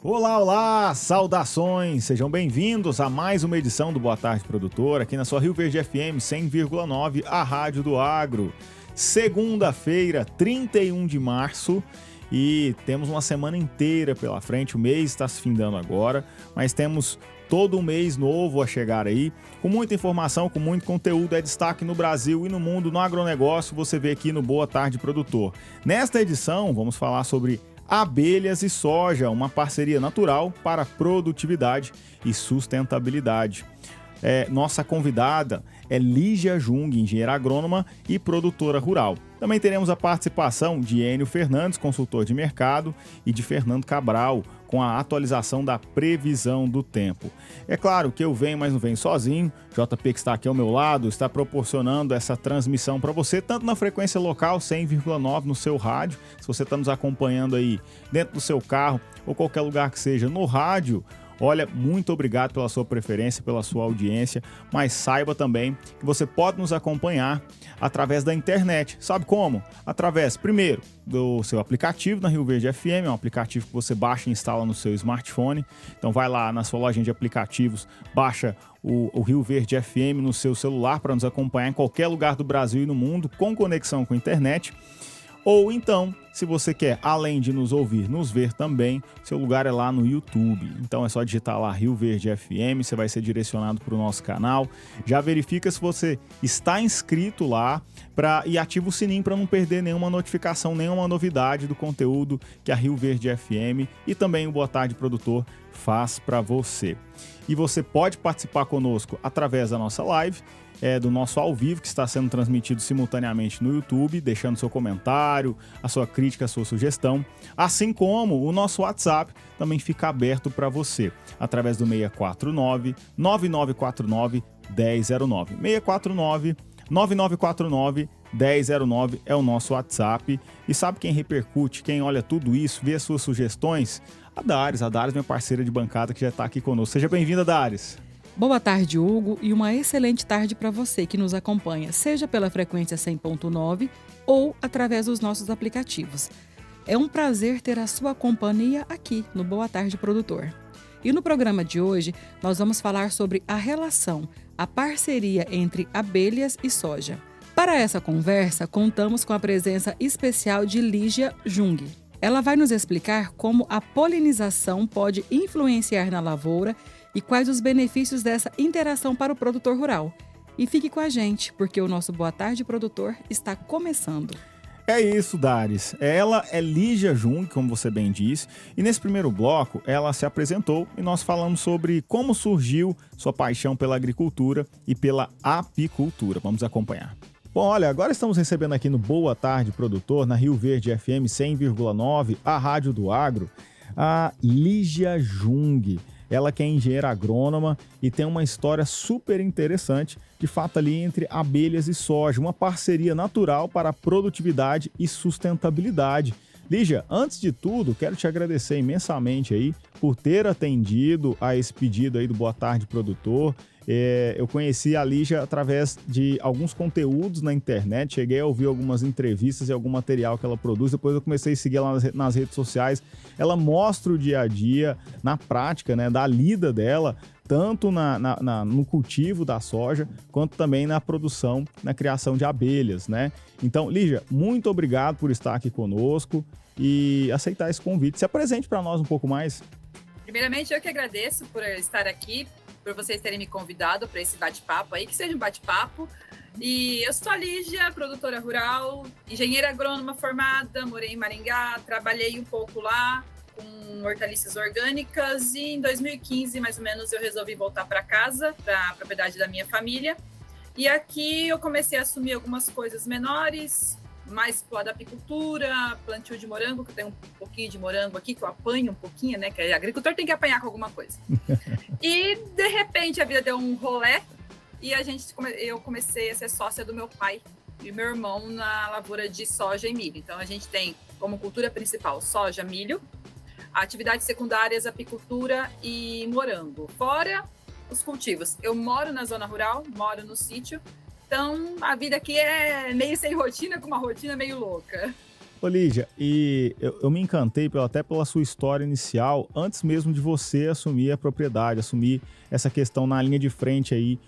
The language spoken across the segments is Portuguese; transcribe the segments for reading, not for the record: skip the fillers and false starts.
Olá, olá! Saudações! Sejam bem-vindos a mais uma edição do Boa Tarde Produtor, aqui na sua Rio Verde FM 100,9, a Rádio do Agro. Segunda-feira, 31 de março, e temos uma semana inteira pela frente. O mês está se findando agora, mas temos todo um mês novo a chegar aí, com muita informação, com muito conteúdo. É destaque no Brasil e no mundo, no agronegócio, você vê aqui no Boa Tarde Produtor. Nesta edição, vamos falar sobre abelhas e soja, uma parceria natural para produtividade e sustentabilidade. Nossa convidada é Lígia Jung, engenheira agrônoma e produtora rural. Também teremos a participação de Enio Fernandes, consultor de mercado, e de Fernando Cabral, com a atualização da previsão do tempo. É claro que eu venho, mas não venho sozinho. JP, que está aqui ao meu lado, está proporcionando essa transmissão para você, tanto na frequência local 100,9 no seu rádio. Se você está nos acompanhando aí dentro do seu carro ou qualquer lugar que seja no rádio, olha, muito obrigado pela sua preferência, pela sua audiência, mas saiba também que você pode nos acompanhar através da internet. Sabe como? Através, primeiro, do seu aplicativo na Rio Verde FM, é um aplicativo que você baixa e instala no seu smartphone. Então vai lá na sua lojinha de aplicativos, baixa o Rio Verde FM no seu celular para nos acompanhar em qualquer lugar do Brasil e no mundo com conexão com a internet. Ou então, se você quer, além de nos ouvir, nos ver também, seu lugar é lá no YouTube. Então é só digitar lá Rio Verde FM, você vai ser direcionado para o nosso canal. Já verifica se você está inscrito lá e ativa o sininho para não perder nenhuma notificação, nenhuma novidade do conteúdo que a Rio Verde FM e também o Boa Tarde Produtor faz para você. E você pode participar conosco através da nossa live, do nosso ao vivo, que está sendo transmitido simultaneamente no YouTube, deixando seu comentário, a sua crítica, a sua sugestão, assim como o nosso WhatsApp também fica aberto para você, através do 649-9949-1009. 649-9949-1009 é o nosso WhatsApp. E sabe quem repercute, quem olha tudo isso, vê as suas sugestões? A Dares, minha parceira de bancada, que já está aqui conosco. Seja bem-vinda, Dares. Boa tarde, Hugo, e uma excelente tarde para você que nos acompanha, seja pela frequência 100.9 ou através dos nossos aplicativos. É um prazer ter a sua companhia aqui no Boa Tarde Produtor. E no programa de hoje, nós vamos falar sobre a relação, a parceria entre abelhas e soja. Para essa conversa, contamos com a presença especial de Lígia Jung. Ela vai nos explicar como a polinização pode influenciar na lavoura e quais os benefícios dessa interação para o produtor rural. E fique com a gente, porque o nosso Boa Tarde Produtor está começando. É isso, Dares. Ela é Lígia Jung, como você bem disse, e nesse primeiro bloco ela se apresentou e nós falamos sobre como surgiu sua paixão pela agricultura e pela apicultura. Vamos acompanhar. Bom, olha, agora estamos recebendo aqui no Boa Tarde Produtor, na Rio Verde FM 100,9, a Rádio do Agro, a Lígia Jung. Ela que é engenheira agrônoma e tem uma história super interessante, de fato ali entre abelhas e soja, uma parceria natural para a produtividade e sustentabilidade. Lígia, antes de tudo, quero te agradecer imensamente aí por ter atendido a esse pedido aí do Boa Tarde Produtor. Eu conheci a Lígia através de alguns conteúdos na internet, cheguei a ouvir algumas entrevistas e algum material que ela produz, depois eu comecei a seguir ela nas redes sociais. Ela mostra o dia a dia, na prática, né, da lida dela, tanto no cultivo da soja, quanto também na produção, na criação de abelhas, né? Então, Lígia, muito obrigado por estar aqui conosco e aceitar esse convite. Se apresente para nós um pouco mais. Primeiramente, eu que agradeço por estar aqui, por vocês terem me convidado para esse bate-papo aí, que seja um bate-papo. E eu sou a Lígia, produtora rural, engenheira agrônoma formada, morei em Maringá, trabalhei um pouco lá com hortaliças orgânicas e em 2015, mais ou menos, eu resolvi voltar para casa, para a propriedade da minha família. E aqui eu comecei a assumir algumas coisas menores, mais pro lado da apicultura, plantio de morango, que eu tenho um pouquinho de morango aqui, que eu apanho um pouquinho, né? Que agricultor tem que apanhar com alguma coisa. E, de repente, a vida deu um rolê e eu comecei a ser sócia do meu pai e meu irmão na lavoura de soja e milho. Então, a gente tem como cultura principal soja, milho, atividades secundárias, apicultura e morango. Fora os cultivos. Eu moro na zona rural, moro no sítio, então a vida aqui é meio sem rotina, com uma rotina meio louca. Ô Lígia, e eu me encantei até pela sua história inicial, antes mesmo de você assumir a propriedade, assumir essa questão na linha de frente aí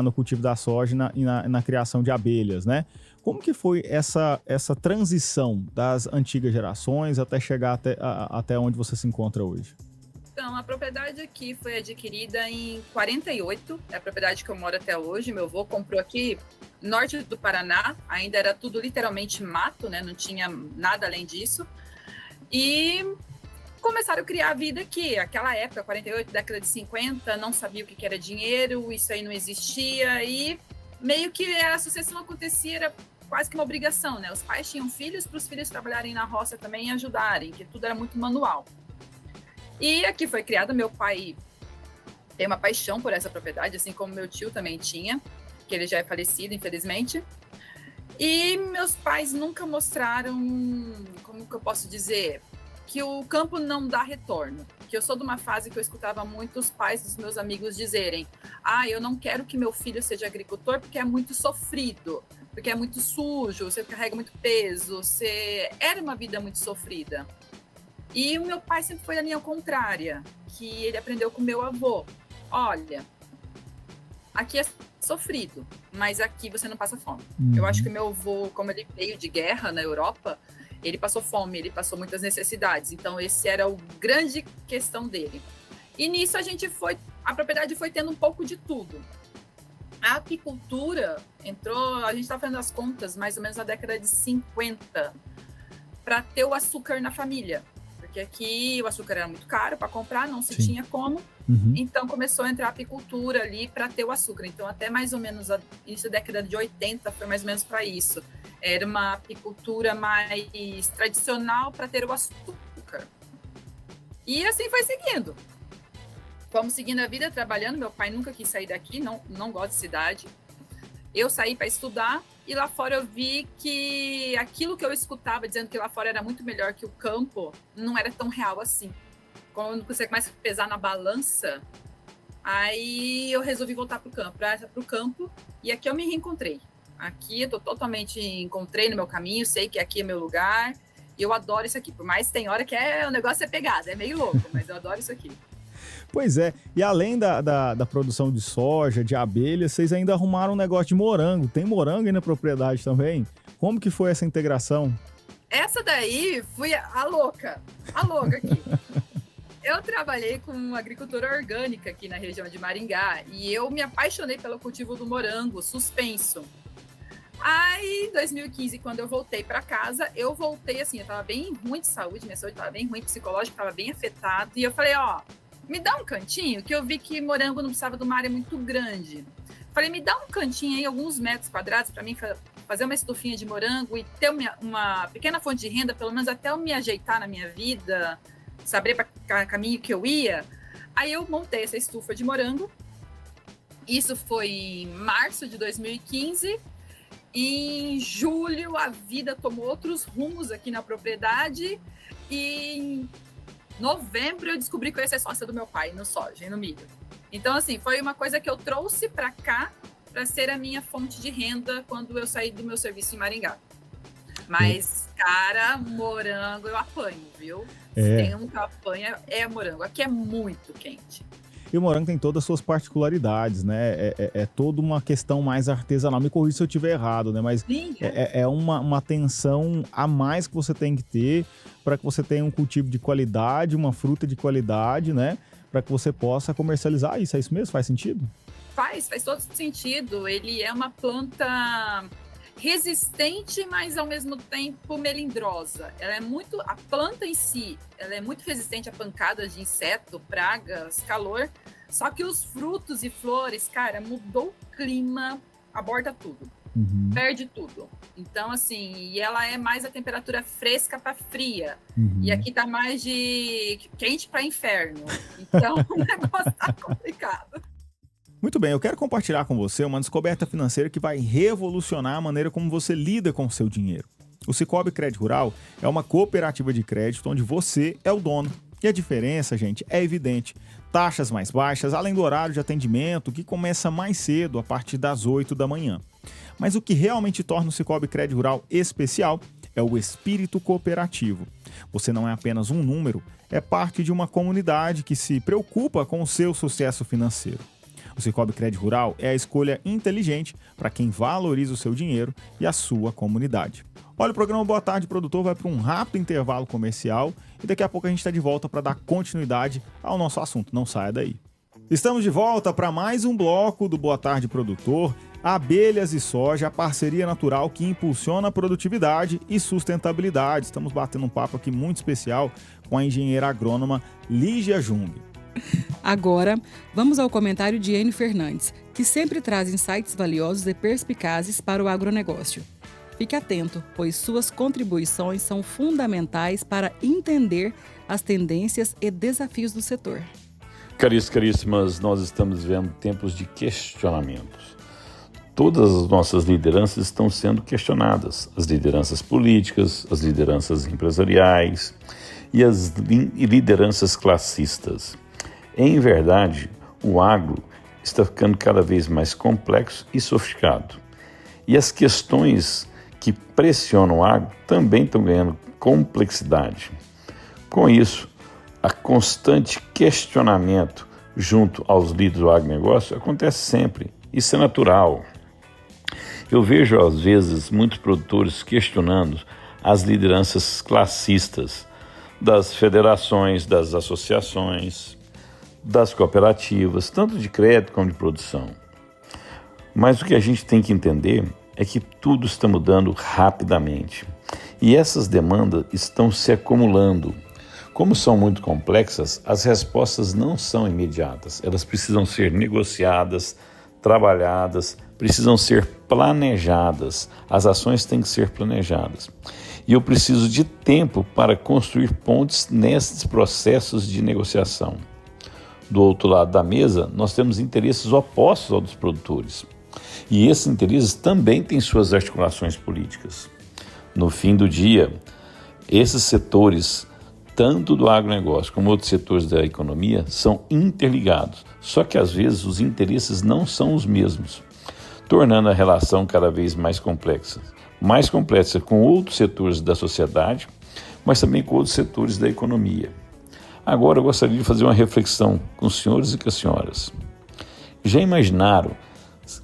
no cultivo da soja e na criação de abelhas, né? Como que foi essa transição das antigas gerações até chegar até onde você se encontra hoje? Então, a propriedade aqui foi adquirida em 48, é a propriedade que eu moro até hoje. Meu avô comprou aqui, norte do Paraná, ainda era tudo literalmente mato, né? Não tinha nada além disso. E começaram a criar a vida aqui. Aquela época, 48, década de 50, não sabia o que era dinheiro, isso aí não existia. E meio que a sucessão acontecia, era quase que uma obrigação, né? Os pais tinham filhos para os filhos trabalharem na roça também e ajudarem, que tudo era muito manual. E aqui foi criada, meu pai tem uma paixão por essa propriedade, assim como meu tio também tinha, que ele já é falecido, infelizmente. E meus pais nunca mostraram, como que eu posso dizer, que o campo não dá retorno. Que eu sou de uma fase que eu escutava muitos pais dos meus amigos dizerem: eu não quero que meu filho seja agricultor porque é muito sofrido, porque é muito sujo, você carrega muito peso, era uma vida muito sofrida. E o meu pai sempre foi da linha contrária, que ele aprendeu com meu avô. Olha, aqui é sofrido, mas aqui você não passa fome. Eu acho que meu avô, como ele veio de guerra na Europa, ele passou fome, ele passou muitas necessidades. Então, esse era o grande questão dele. E nisso a propriedade foi tendo um pouco de tudo. A apicultura entrou, a gente está fazendo as contas, mais ou menos na década de 50, para ter o açúcar na família. Porque aqui o açúcar era muito caro para comprar, não se tinha como. Então começou a entrar a apicultura ali para ter o açúcar. Então até mais ou menos início da década de 80 foi mais ou menos para isso. Era uma apicultura mais tradicional para ter o açúcar. E assim foi seguindo. Fomos seguindo a vida, trabalhando. Meu pai nunca quis sair daqui, não gosta de cidade. Eu saí para estudar e lá fora eu vi que aquilo que eu escutava dizendo que lá fora era muito melhor que o campo não era tão real assim. Quando você começa a pesar na balança, aí eu resolvi voltar para o campo e aqui eu me reencontrei. Aqui eu encontrei no meu caminho, sei que aqui é meu lugar e eu adoro isso aqui. Por mais tem hora que o negócio é pegado, é meio louco, mas eu adoro isso aqui. Pois é, e além da produção de soja, de abelhas, vocês ainda arrumaram um negócio de morango. Tem morango aí na propriedade também? Como que foi essa integração? Essa daí fui a louca aqui. Eu trabalhei com agricultura orgânica aqui na região de Maringá e eu me apaixonei pelo cultivo do morango, suspenso. Aí, em 2015, quando eu voltei para casa, eu voltei assim, eu tava bem ruim de saúde, minha saúde tava bem ruim, psicológico tava bem afetado, e eu falei, me dá um cantinho, que eu vi que morango não precisava de uma área muito grande. Falei, me dá um cantinho aí, alguns metros quadrados, para mim fazer uma estufinha de morango e ter uma pequena fonte de renda, pelo menos até eu me ajeitar na minha vida, saber para caminho que eu ia. Aí eu montei essa estufa de morango. Isso foi em março de 2015. E em julho a vida tomou outros rumos aqui na propriedade. E em novembro eu descobri que eu ia ser sócia do meu pai no soja e no milho. Então, assim, foi uma coisa que eu trouxe para cá para ser a minha fonte de renda quando eu saí do meu serviço em Maringá. Mas, cara, morango eu apanho, viu? Se tem um que apanha, é morango. Aqui é muito quente. E o morango tem todas as suas particularidades, né? É toda uma questão mais artesanal. Me corrija se eu estiver errado, né? Mas é uma atenção a mais que você tem que ter para que você tenha um cultivo de qualidade, uma fruta de qualidade, né? Para que você possa comercializar isso. É isso mesmo? Faz sentido? Faz todo sentido. Ele é uma planta resistente, mas ao mesmo tempo melindrosa. A planta em si, ela é muito resistente a pancadas de inseto, pragas, calor. Só que os frutos e flores, cara, mudou o clima, aborta tudo. Perde tudo. Então, assim, e ela é mais a temperatura fresca para fria. E aqui tá mais de quente para inferno. Então, o negócio tá complicado. Muito bem, eu quero compartilhar com você uma descoberta financeira que vai revolucionar a maneira como você lida com o seu dinheiro. O Sicoob Crédito Rural é uma cooperativa de crédito onde você é o dono. E a diferença, gente, é evidente. Taxas mais baixas, além do horário de atendimento, que começa mais cedo, a partir das 8 da manhã. Mas o que realmente torna o Sicoob Crédito Rural especial é o espírito cooperativo. Você não é apenas um número, é parte de uma comunidade que se preocupa com o seu sucesso financeiro. O Sicoob Cred Rural é a escolha inteligente para quem valoriza o seu dinheiro e a sua comunidade. Olha, o programa Boa Tarde Produtor vai para um rápido intervalo comercial e daqui a pouco a gente está de volta para dar continuidade ao nosso assunto. Não saia daí. Estamos de volta para mais um bloco do Boa Tarde Produtor. Abelhas e soja, a parceria natural que impulsiona a produtividade e sustentabilidade. Estamos batendo um papo aqui muito especial com a engenheira agrônoma Lígia Jung. Agora, vamos ao comentário de Enio Fernandes, que sempre traz insights valiosos e perspicazes para o agronegócio. Fique atento, pois suas contribuições são fundamentais para entender as tendências e desafios do setor. Caríssimas, nós estamos vivendo tempos de questionamentos. Todas as nossas lideranças estão sendo questionadas, as lideranças políticas, as lideranças empresariais e as lideranças classistas. Em verdade, o agro está ficando cada vez mais complexo e sofisticado. E as questões que pressionam o agro também estão ganhando complexidade. Com isso, a constante questionamento junto aos líderes do agronegócio acontece sempre. Isso é natural. Eu vejo, às vezes, muitos produtores questionando as lideranças classistas das federações, das associações, das cooperativas, tanto de crédito como de produção. Mas o que a gente tem que entender é que tudo está mudando rapidamente e essas demandas estão se acumulando. Como são muito complexas, as respostas não são imediatas, elas precisam ser negociadas, trabalhadas, precisam ser planejadas, as ações têm que ser planejadas. E eu preciso de tempo para construir pontes nesses processos de negociação. Do outro lado da mesa, nós temos interesses opostos aos dos produtores. E esses interesses também têm suas articulações políticas. No fim do dia, esses setores, tanto do agronegócio como outros setores da economia, são interligados. Só que às vezes os interesses não são os mesmos, tornando a relação cada vez mais complexa. Mais complexa com outros setores da sociedade, mas também com outros setores da economia. Agora eu gostaria de fazer uma reflexão com os senhores e com as senhoras. Já imaginaram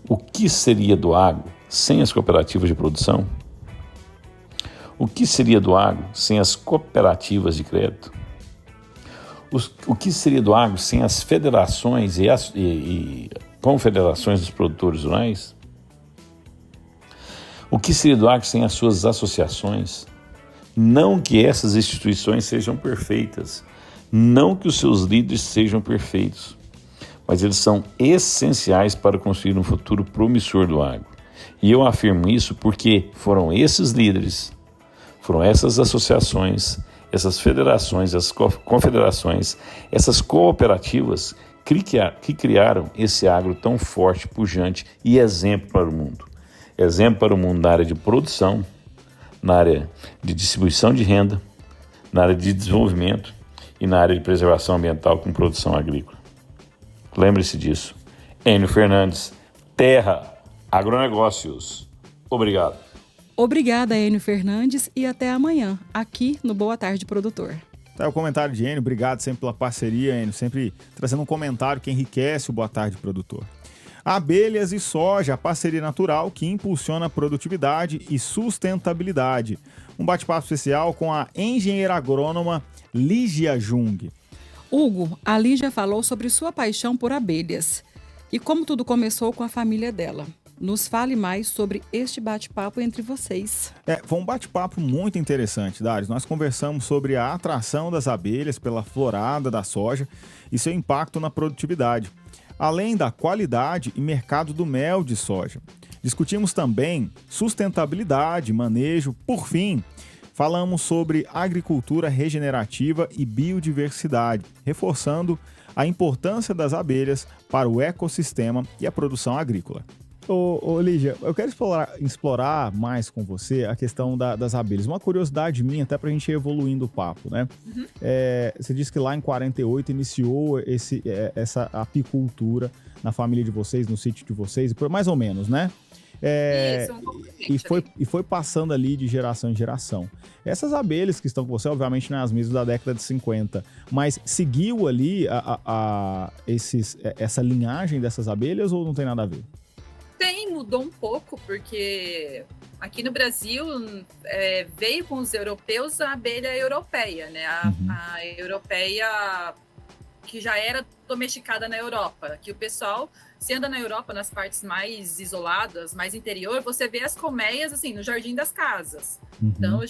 o que seria do agro sem as cooperativas de produção? O que seria do agro sem as cooperativas de crédito? O que seria do agro sem as federações e confederações dos produtores rurais? O que seria do agro sem as suas associações? Não que essas instituições sejam perfeitas, não que os seus líderes sejam perfeitos, mas eles são essenciais para construir um futuro promissor do agro. E eu afirmo isso porque foram esses líderes, foram essas associações, essas federações, essas confederações, essas cooperativas que criaram esse agro tão forte, pujante e exemplo para o mundo. Exemplo para o mundo na área de produção, na área de distribuição de renda, na área de desenvolvimento e na área de preservação ambiental com produção agrícola. Lembre-se disso. Enio Fernandes, Terra Agronegócios. Obrigado. Obrigada, Enio Fernandes, e até amanhã, aqui no Boa Tarde Produtor. Tá o comentário de Enio, obrigado sempre pela parceria, Enio, sempre trazendo um comentário que enriquece o Boa Tarde Produtor. Abelhas e soja, a parceria natural que impulsiona a produtividade e sustentabilidade. Um bate-papo especial com a engenheira agrônoma Lígia Jung. Hugo, a Lígia falou sobre sua paixão por abelhas e como tudo começou com a família dela. Nos fale mais sobre este bate-papo entre vocês. Foi um bate-papo muito interessante, Dário. Nós conversamos sobre a atração das abelhas pela florada da soja e seu impacto na produtividade, além da qualidade e mercado do mel de soja. Discutimos também sustentabilidade, manejo, por fim, falamos sobre agricultura regenerativa e biodiversidade, reforçando a importância das abelhas para o ecossistema e a produção agrícola. Ô Lígia, eu quero explorar mais com você a questão das abelhas. Uma curiosidade minha, até pra gente ir evoluindo o papo, né? Uhum. Você disse que lá em 48 iniciou essa apicultura na família de vocês, no sítio de vocês, mais ou menos, né? É, Isso, um e, componente foi, ali. e foi passando ali de geração em geração. Essas abelhas que estão com você, obviamente não é as mesmas da década de 50, mas seguiu ali essa linhagem dessas abelhas ou não tem nada a ver? Mudou um pouco, porque aqui no Brasil veio com os europeus a abelha europeia, né? Uhum. A europeia que já era domesticada na Europa, que o pessoal, se anda na Europa, nas partes mais isoladas, mais interior, você vê as colmeias, assim, no jardim das casas. Então, Uhum.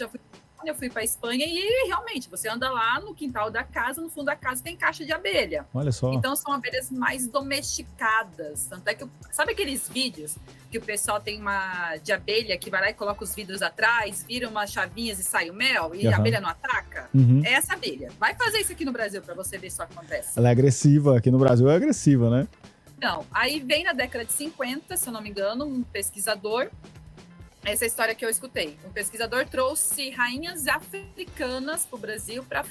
eu fui para a Espanha e realmente, você anda lá no quintal da casa, no fundo da casa tem caixa de abelha. Olha só. Então, são abelhas mais domesticadas. Tanto é que, sabe aqueles vídeos que o pessoal tem uma de abelha que vai lá e coloca os vidros atrás, vira umas chavinhas e sai o mel, e a Aham. abelha não ataca? Uhum. É essa abelha. Vai fazer isso aqui no Brasil para você ver se isso acontece. Ela é agressiva, aqui no Brasil é agressiva, né? Não, aí vem na década de 50, se eu não me engano, um pesquisador, essa é a história que eu escutei, um pesquisador trouxe rainhas africanas para o Brasil para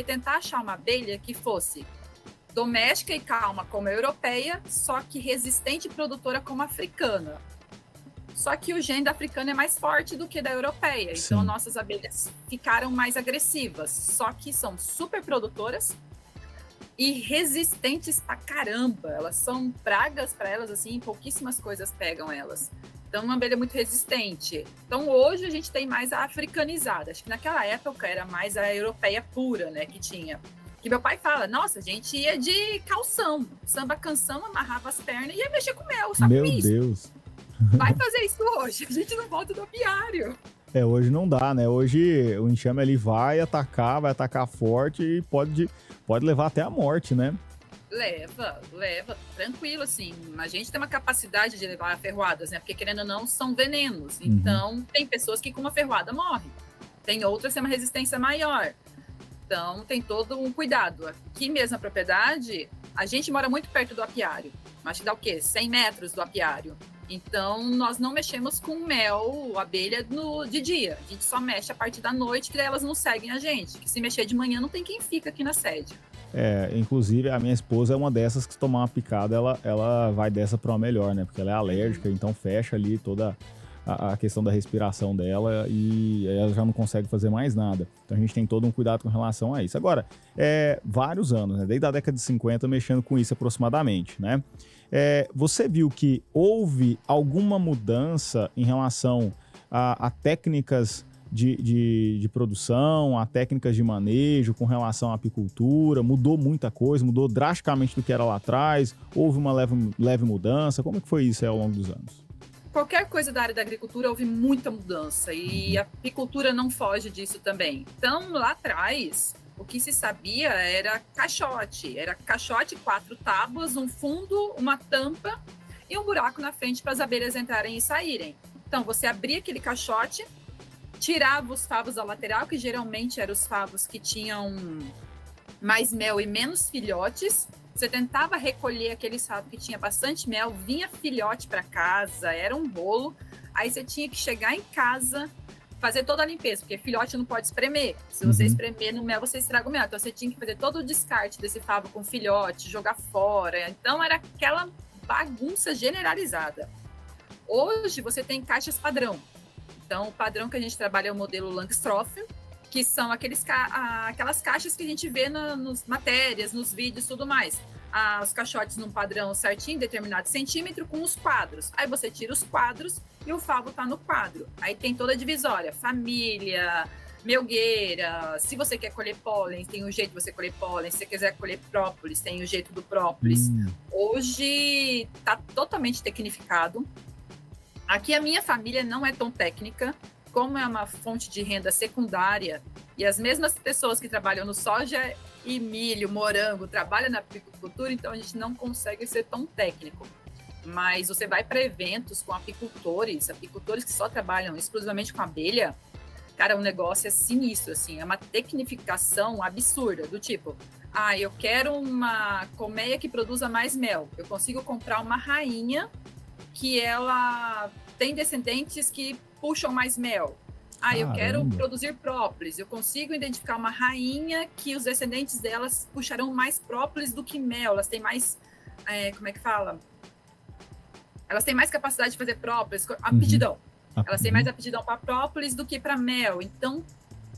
tentar achar uma abelha que fosse doméstica e calma como a europeia, só que resistente e produtora como a africana. Só que o gene da africana é mais forte do que da europeia, então Sim. nossas abelhas ficaram mais agressivas, só que são super produtoras e resistentes pra caramba. Elas são pragas para elas, assim, pouquíssimas coisas pegam elas. Então, uma abelha muito resistente. Então, hoje a gente tem mais a africanizada. Acho que naquela época era mais a europeia pura, né, que tinha. Que meu pai fala, nossa, a gente ia de calção, samba canção, amarrava as pernas e ia mexer com mel, só com Meu isso. Deus. Vai fazer isso hoje, a gente não volta do apiário. Hoje não dá, né? Hoje o enxame ali vai atacar forte e pode levar até a morte, né? Leva, tranquilo, assim. A gente tem uma capacidade de levar ferroadas, né? Porque, querendo ou não, são venenos. Uhum. Então, tem pessoas que com uma ferroada morrem. Tem outras que têm uma resistência maior. Então, tem todo um cuidado. Aqui mesmo na propriedade, a gente mora muito perto do apiário. Acho que dá o quê? 100 metros do apiário. Então, nós não mexemos com mel, abelha de dia. A gente só mexe a partir da noite, que daí elas não seguem a gente. Que se mexer de manhã, não tem quem fica aqui na sede. Inclusive a minha esposa é uma dessas que se tomar uma picada, ela vai dessa para uma melhor, né? Porque ela é alérgica, então fecha ali toda a questão da respiração dela e ela já não consegue fazer mais nada. Então a gente tem todo um cuidado com relação a isso. Agora, vários anos, né? Desde a década de 50 mexendo com isso aproximadamente, né? Você viu que houve alguma mudança em relação a técnicas de produção, a técnicas de manejo com relação à apicultura? Mudou muita coisa, mudou drasticamente do que era lá atrás? Houve uma leve mudança? Como é que foi isso ao longo dos anos? Qualquer coisa da área da agricultura houve muita mudança e a apicultura não foge disso também. Então, lá atrás, o que se sabia era caixote, 4 tábuas, um fundo, uma tampa e um buraco na frente para as abelhas entrarem e saírem. Então, você abria aquele caixote, tirava os favos da lateral, que geralmente eram os favos que tinham mais mel e menos filhotes. Você tentava recolher aqueles favos que tinha bastante mel, vinha filhote para casa, era um rolo. Aí você tinha que chegar em casa, fazer toda a limpeza, porque filhote não pode espremer. Se você espremer no mel, você estraga o mel. Então você tinha que fazer todo o descarte desse favo com filhote, jogar fora. Então era aquela bagunça generalizada. Hoje você tem caixas padrão. Então, o padrão que a gente trabalha é o modelo Langstroth, que são aquelas caixas que a gente vê nas matérias, nos vídeos e tudo mais. Os caixotes num padrão certinho, determinado centímetro, com os quadros. Aí você tira os quadros e o favo tá no quadro. Aí tem toda a divisória, família, melgueira. Se você quer colher pólen, tem um jeito de você colher pólen. Se você quiser colher própolis, tem o jeito do própolis. Hoje tá totalmente tecnificado. Aqui a minha família não é tão técnica, como é uma fonte de renda secundária, e as mesmas pessoas que trabalham no soja e milho, morango, trabalham na apicultura, então a gente não consegue ser tão técnico. Mas você vai para eventos com apicultores que só trabalham exclusivamente com abelha, cara, o negócio é sinistro, assim, é uma tecnificação absurda, do tipo, eu quero uma colmeia que produza mais mel, eu consigo comprar uma rainha que ela tem descendentes que puxam mais mel. Eu quero produzir própolis. Eu consigo identificar uma rainha que os descendentes delas puxarão mais própolis do que mel. Elas têm mais, como é que fala? Elas têm mais capacidade de fazer própolis, aptidão. Elas têm mais aptidão para própolis do que para mel. Então,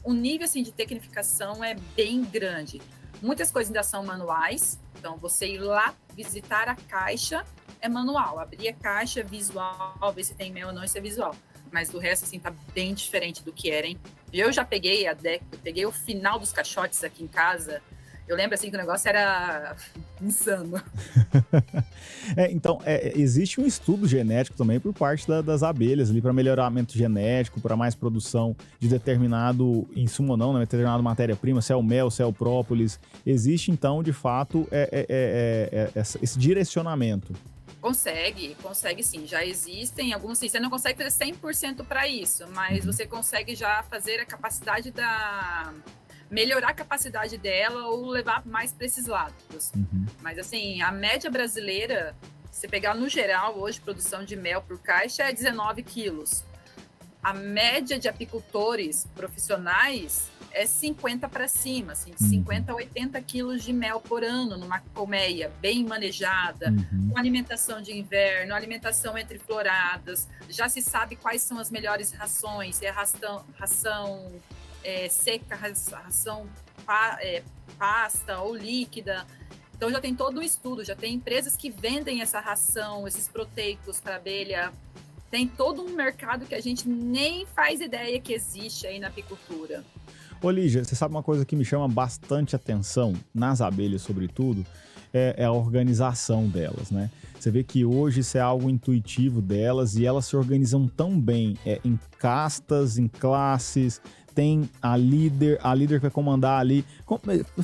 o nível assim, de tecnificação é bem grande. Muitas coisas ainda são manuais. Então, você ir lá visitar a caixa é manual. Abrir a caixa, visual, ver se tem mel ou não, isso é visual. Mas do resto, assim, tá bem diferente do que era, hein? Eu já peguei eu peguei o final dos caixotes aqui em casa. Eu lembro, assim, que o negócio era insano. Então, existe um estudo genético também por parte das abelhas ali para melhoramento genético, para mais produção de determinado insumo ou não, né, determinada matéria-prima, se é o mel, se é o própolis. Existe, então, de fato, esse direcionamento. Consegue sim. Já existem alguns, sim. Você não consegue fazer 100% para isso, mas você consegue já fazer a capacidade melhorar a capacidade dela ou levar mais para esses lados. Mas, assim, a média brasileira, se você pegar no geral, hoje, produção de mel por caixa é 19 quilos. A média de apicultores profissionais é 50 para cima, assim, 50 a 80 quilos de mel por ano numa colmeia bem manejada, com alimentação de inverno, alimentação entre floradas. Já se sabe quais são as melhores rações, se é ração seca, ração pasta ou líquida. Então já tem todo um estudo, já tem empresas que vendem essa ração, esses proteicos para abelha. Tem todo um mercado que a gente nem faz ideia que existe aí na apicultura. Ô Lígia, você sabe uma coisa que me chama bastante atenção nas abelhas, sobretudo, é a organização delas, né? Você vê que hoje isso é algo intuitivo delas e elas se organizam tão bem em castas, em classes. Tem a líder que vai comandar ali.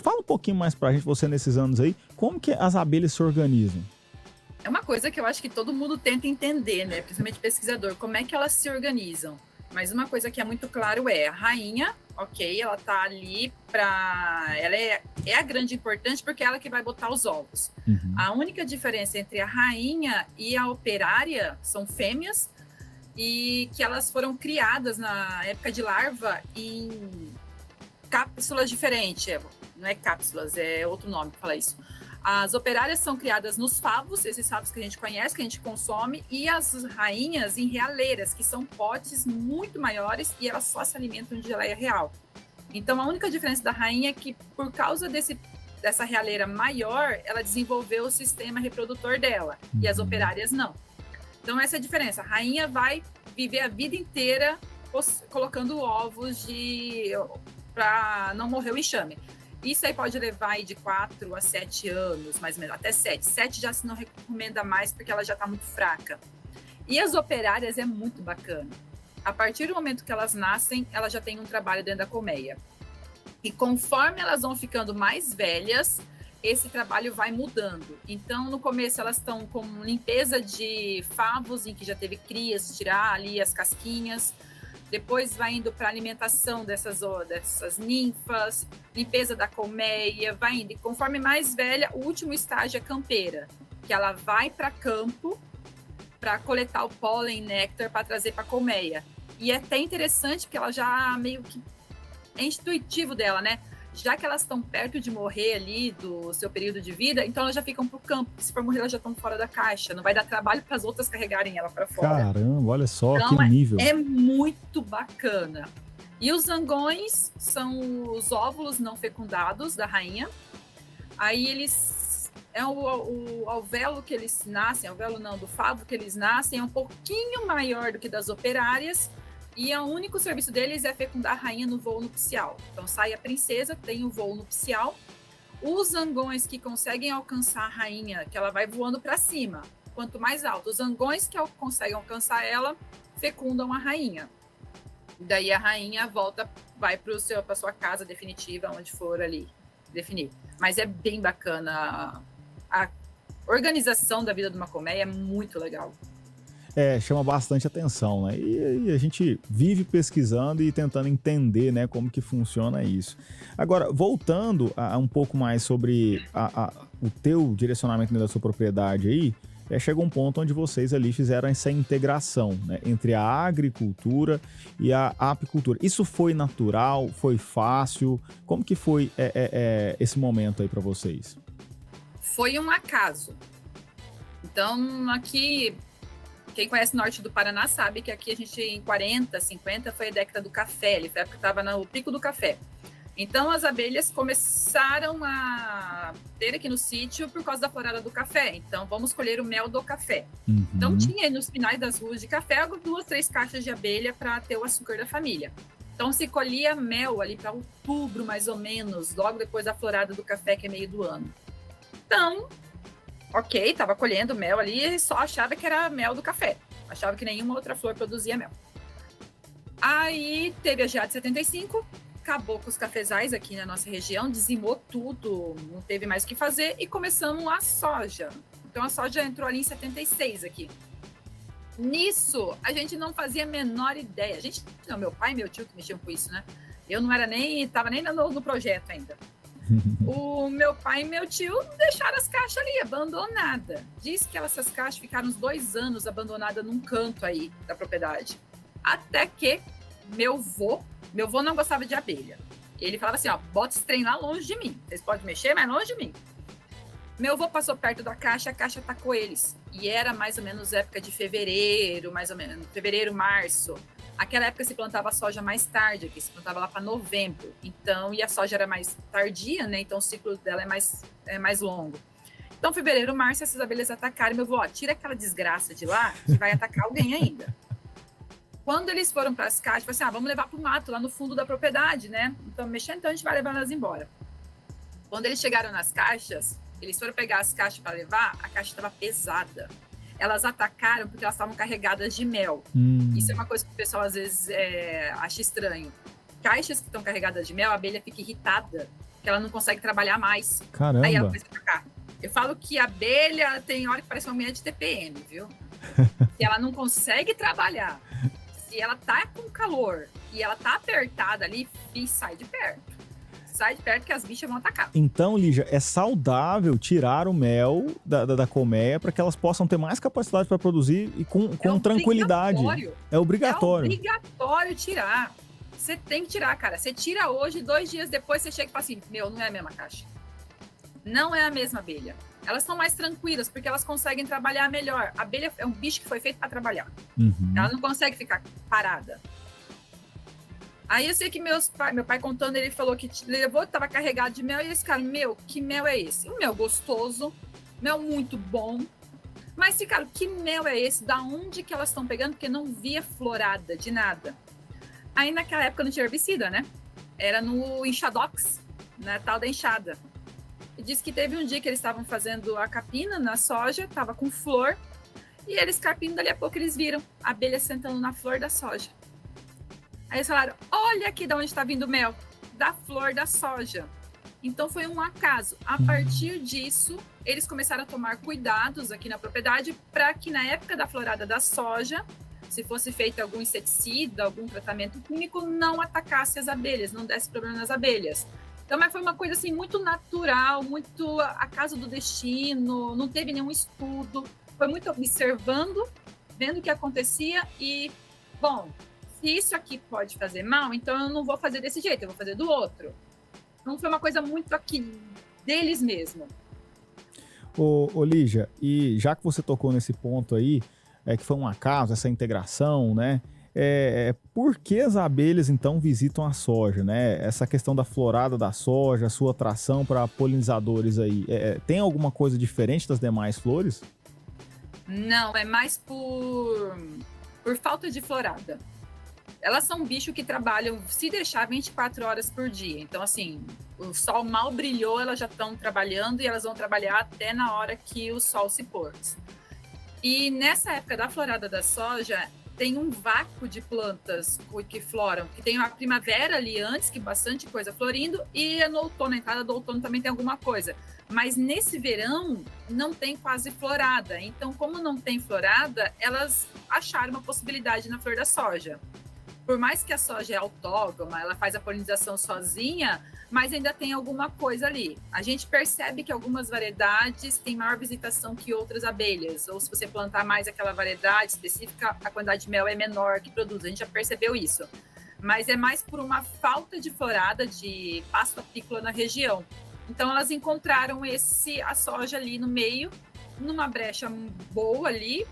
Fala um pouquinho mais pra gente, você nesses anos aí, como que as abelhas se organizam? É uma coisa que eu acho que todo mundo tenta entender, né? Principalmente pesquisador, como é que elas se organizam. Mas uma coisa que é muito claro a rainha, ok, ela tá ali ela é a grande importante porque é ela que vai botar os ovos. A única diferença entre a rainha e a operária são fêmeas e que elas foram criadas na época de larva em cápsulas diferentes. Não é cápsulas, é outro nome para falar isso. As operárias são criadas nos favos, esses favos que a gente conhece, que a gente consome, e as rainhas em realeiras, que são potes muito maiores e elas só se alimentam de geleia real. Então, a única diferença da rainha é que, por causa dessa realeira maior, ela desenvolveu o sistema reprodutor dela, e as operárias não. Então, essa é a diferença. A rainha vai viver a vida inteira colocando ovos para não morrer o enxame. Isso aí pode levar aí de 4 a 7 anos, mais ou menos, até 7. 7 já se não recomenda mais, porque ela já está muito fraca. E as operárias é muito bacana. A partir do momento que elas nascem, elas já têm um trabalho dentro da colmeia. E conforme elas vão ficando mais velhas, esse trabalho vai mudando. Então, no começo, elas estão com limpeza de favos, em que já teve crias, tirar ali as casquinhas. Depois vai indo para alimentação dessas ninfas, limpeza da colmeia, vai indo. E conforme mais velha, o último estágio é campeira, que ela vai para campo para coletar o pólen, néctar, para trazer para a colmeia. E é até interessante, porque ela já meio que é intuitivo dela, né? Já que elas estão perto de morrer ali do seu período de vida, então elas já ficam pro campo. Se for morrer, elas já estão fora da caixa. Não vai dar trabalho para as outras carregarem ela para fora. Caramba, olha só, então, que nível. É muito bacana. E os zangões são os óvulos não fecundados da rainha. Aí eles... o alvéolo que eles nascem, alvéolo não, do favo que eles nascem é um pouquinho maior do que das operárias. E o único serviço deles é fecundar a rainha no voo nupcial. Então sai a princesa, tem o voo nupcial. Os zangões que conseguem alcançar a rainha, que ela vai voando para cima, quanto mais alto. Os zangões que conseguem alcançar ela, fecundam a rainha. Daí a rainha vai para sua casa definitiva, onde for ali definir. Mas é bem bacana. A organização da vida de uma colmeia é muito legal. Chama bastante atenção, né? E a gente vive pesquisando e tentando entender, né, como que funciona isso. Agora, voltando a um pouco mais sobre o teu direcionamento da sua propriedade aí, chegou um ponto onde vocês ali fizeram essa integração, né, entre a agricultura e a apicultura. Isso foi natural? Foi fácil? Como que foi esse momento aí para vocês? Foi um acaso. Então, aqui... quem conhece o norte do Paraná sabe que aqui a gente, em 40, 50, foi a década do café, foi a época que estava no pico do café. Então, as abelhas começaram a ter aqui no sítio por causa da florada do café. Então, vamos colher o mel do café. Então, tinha nos finais das ruas de café 2, 3 caixas de abelha para ter o açúcar da família. Então, se colhia mel ali para outubro, mais ou menos, logo depois da florada do café, que é meio do ano. Então, ok, estava colhendo mel ali e só achava que era mel do café. Achava que nenhuma outra flor produzia mel. Aí, teve a geada de 75, acabou com os cafezais aqui na nossa região, dizimou tudo, não teve mais o que fazer e começamos a soja. Então a soja entrou ali em 76 aqui. Nisso, a gente não fazia a menor ideia. Meu pai e meu tio que mexiam com isso, né? Eu não era estava nem no projeto ainda. O meu pai e meu tio deixaram as caixas ali, abandonadas. Diz que essas caixas ficaram uns 2 anos abandonadas num canto aí da propriedade. Até que meu avô não gostava de abelha. Ele falava assim, bota esse trem lá longe de mim. Vocês podem mexer, mas longe de mim. Meu avô passou perto da caixa, a caixa atacou eles. E era mais ou menos época de fevereiro, março. Aquela época se plantava soja mais tarde, aqui se plantava lá para novembro. Então, e a soja era mais tardia, né? Então o ciclo dela é mais longo. Então, fevereiro, março, essas abelhas atacaram. Meu avô, tira aquela desgraça de lá, que vai atacar alguém ainda. Quando eles foram para as caixas, falei assim, vamos levar para o mato, lá no fundo da propriedade, né? Então, a gente vai levar elas embora. Quando eles chegaram nas caixas, eles foram pegar as caixas para levar, a caixa estava pesada. Elas atacaram porque elas estavam carregadas de mel. Isso é uma coisa que o pessoal, às vezes, acha estranho. Caixas que estão carregadas de mel, a abelha fica irritada, que ela não consegue trabalhar mais. Caramba! Aí ela começa a atacar. Eu falo que a abelha tem hora que parece uma mulher de TPM, viu? Se ela não consegue trabalhar, se ela tá com calor e ela tá apertada ali, sai de perto. Sai de perto que as bichas vão atacar. Então, Lígia, é saudável tirar o mel da colmeia para que elas possam ter mais capacidade para produzir e com tranquilidade. É obrigatório. É obrigatório tirar. Você tem que tirar, cara. Você tira hoje, 2 dias depois você chega e fala assim, não é a mesma caixa. Não é a mesma abelha. Elas são mais tranquilas, porque elas conseguem trabalhar melhor. A abelha é um bicho que foi feito para trabalhar. Ela não consegue ficar parada. Aí eu sei que meu pai contando, ele falou que levou, estava carregado de mel, e esse cara, que mel é esse? Um mel gostoso, mel muito bom. Mas, cara, que mel é esse? Da onde que elas estão pegando? Porque não via florada de nada. Aí naquela época não tinha herbicida, né? Era no enxadox, na tal da enxada. E disse que teve um dia que eles estavam fazendo a capina na soja, estava com flor, e eles carpindo, dali a pouco eles viram a abelha sentando na flor da soja. Aí eles falaram, olha aqui de onde está vindo o mel, da flor da soja. Então foi um acaso. A partir disso, eles começaram a tomar cuidados aqui na propriedade para que na época da florada da soja, se fosse feito algum inseticida, algum tratamento químico, não atacasse as abelhas, não desse problema nas abelhas. Então, mas foi uma coisa assim muito natural, muito acaso do destino, não teve nenhum estudo, foi muito observando, vendo o que acontecia e, bom, se isso aqui pode fazer mal, então eu não vou fazer desse jeito, eu vou fazer do outro. Não foi uma coisa muito aqui deles mesmo. Ô Lígia, e já que você tocou nesse ponto aí, que foi um acaso, essa integração, né? Por que as abelhas, então, visitam a soja, né? Essa questão da florada da soja, a sua atração para polinizadores aí, tem alguma coisa diferente das demais flores? Não, é mais por falta de florada. Elas são um bicho que trabalham, se deixar, 24 horas por dia. Então, assim, o sol mal brilhou, elas já estão trabalhando e elas vão trabalhar até na hora que o sol se pôr. E nessa época da florada da soja, tem um vácuo de plantas que floram, que tem a primavera ali antes, que bastante coisa florindo, e no outono, a entrada do outono também tem alguma coisa. Mas nesse verão, não tem quase florada. Então, como não tem florada, elas acharam uma possibilidade na flor da soja. Por mais que a soja é autógama, ela faz a polinização sozinha, mas ainda tem alguma coisa ali. A gente percebe que algumas variedades têm maior visitação que outras abelhas, ou se você plantar mais aquela variedade específica, a quantidade de mel é menor que produz. A gente já percebeu isso. Mas é mais por uma falta de florada, de pasto apícola na região. Então, elas encontraram a soja ali no meio, numa brecha boa ali,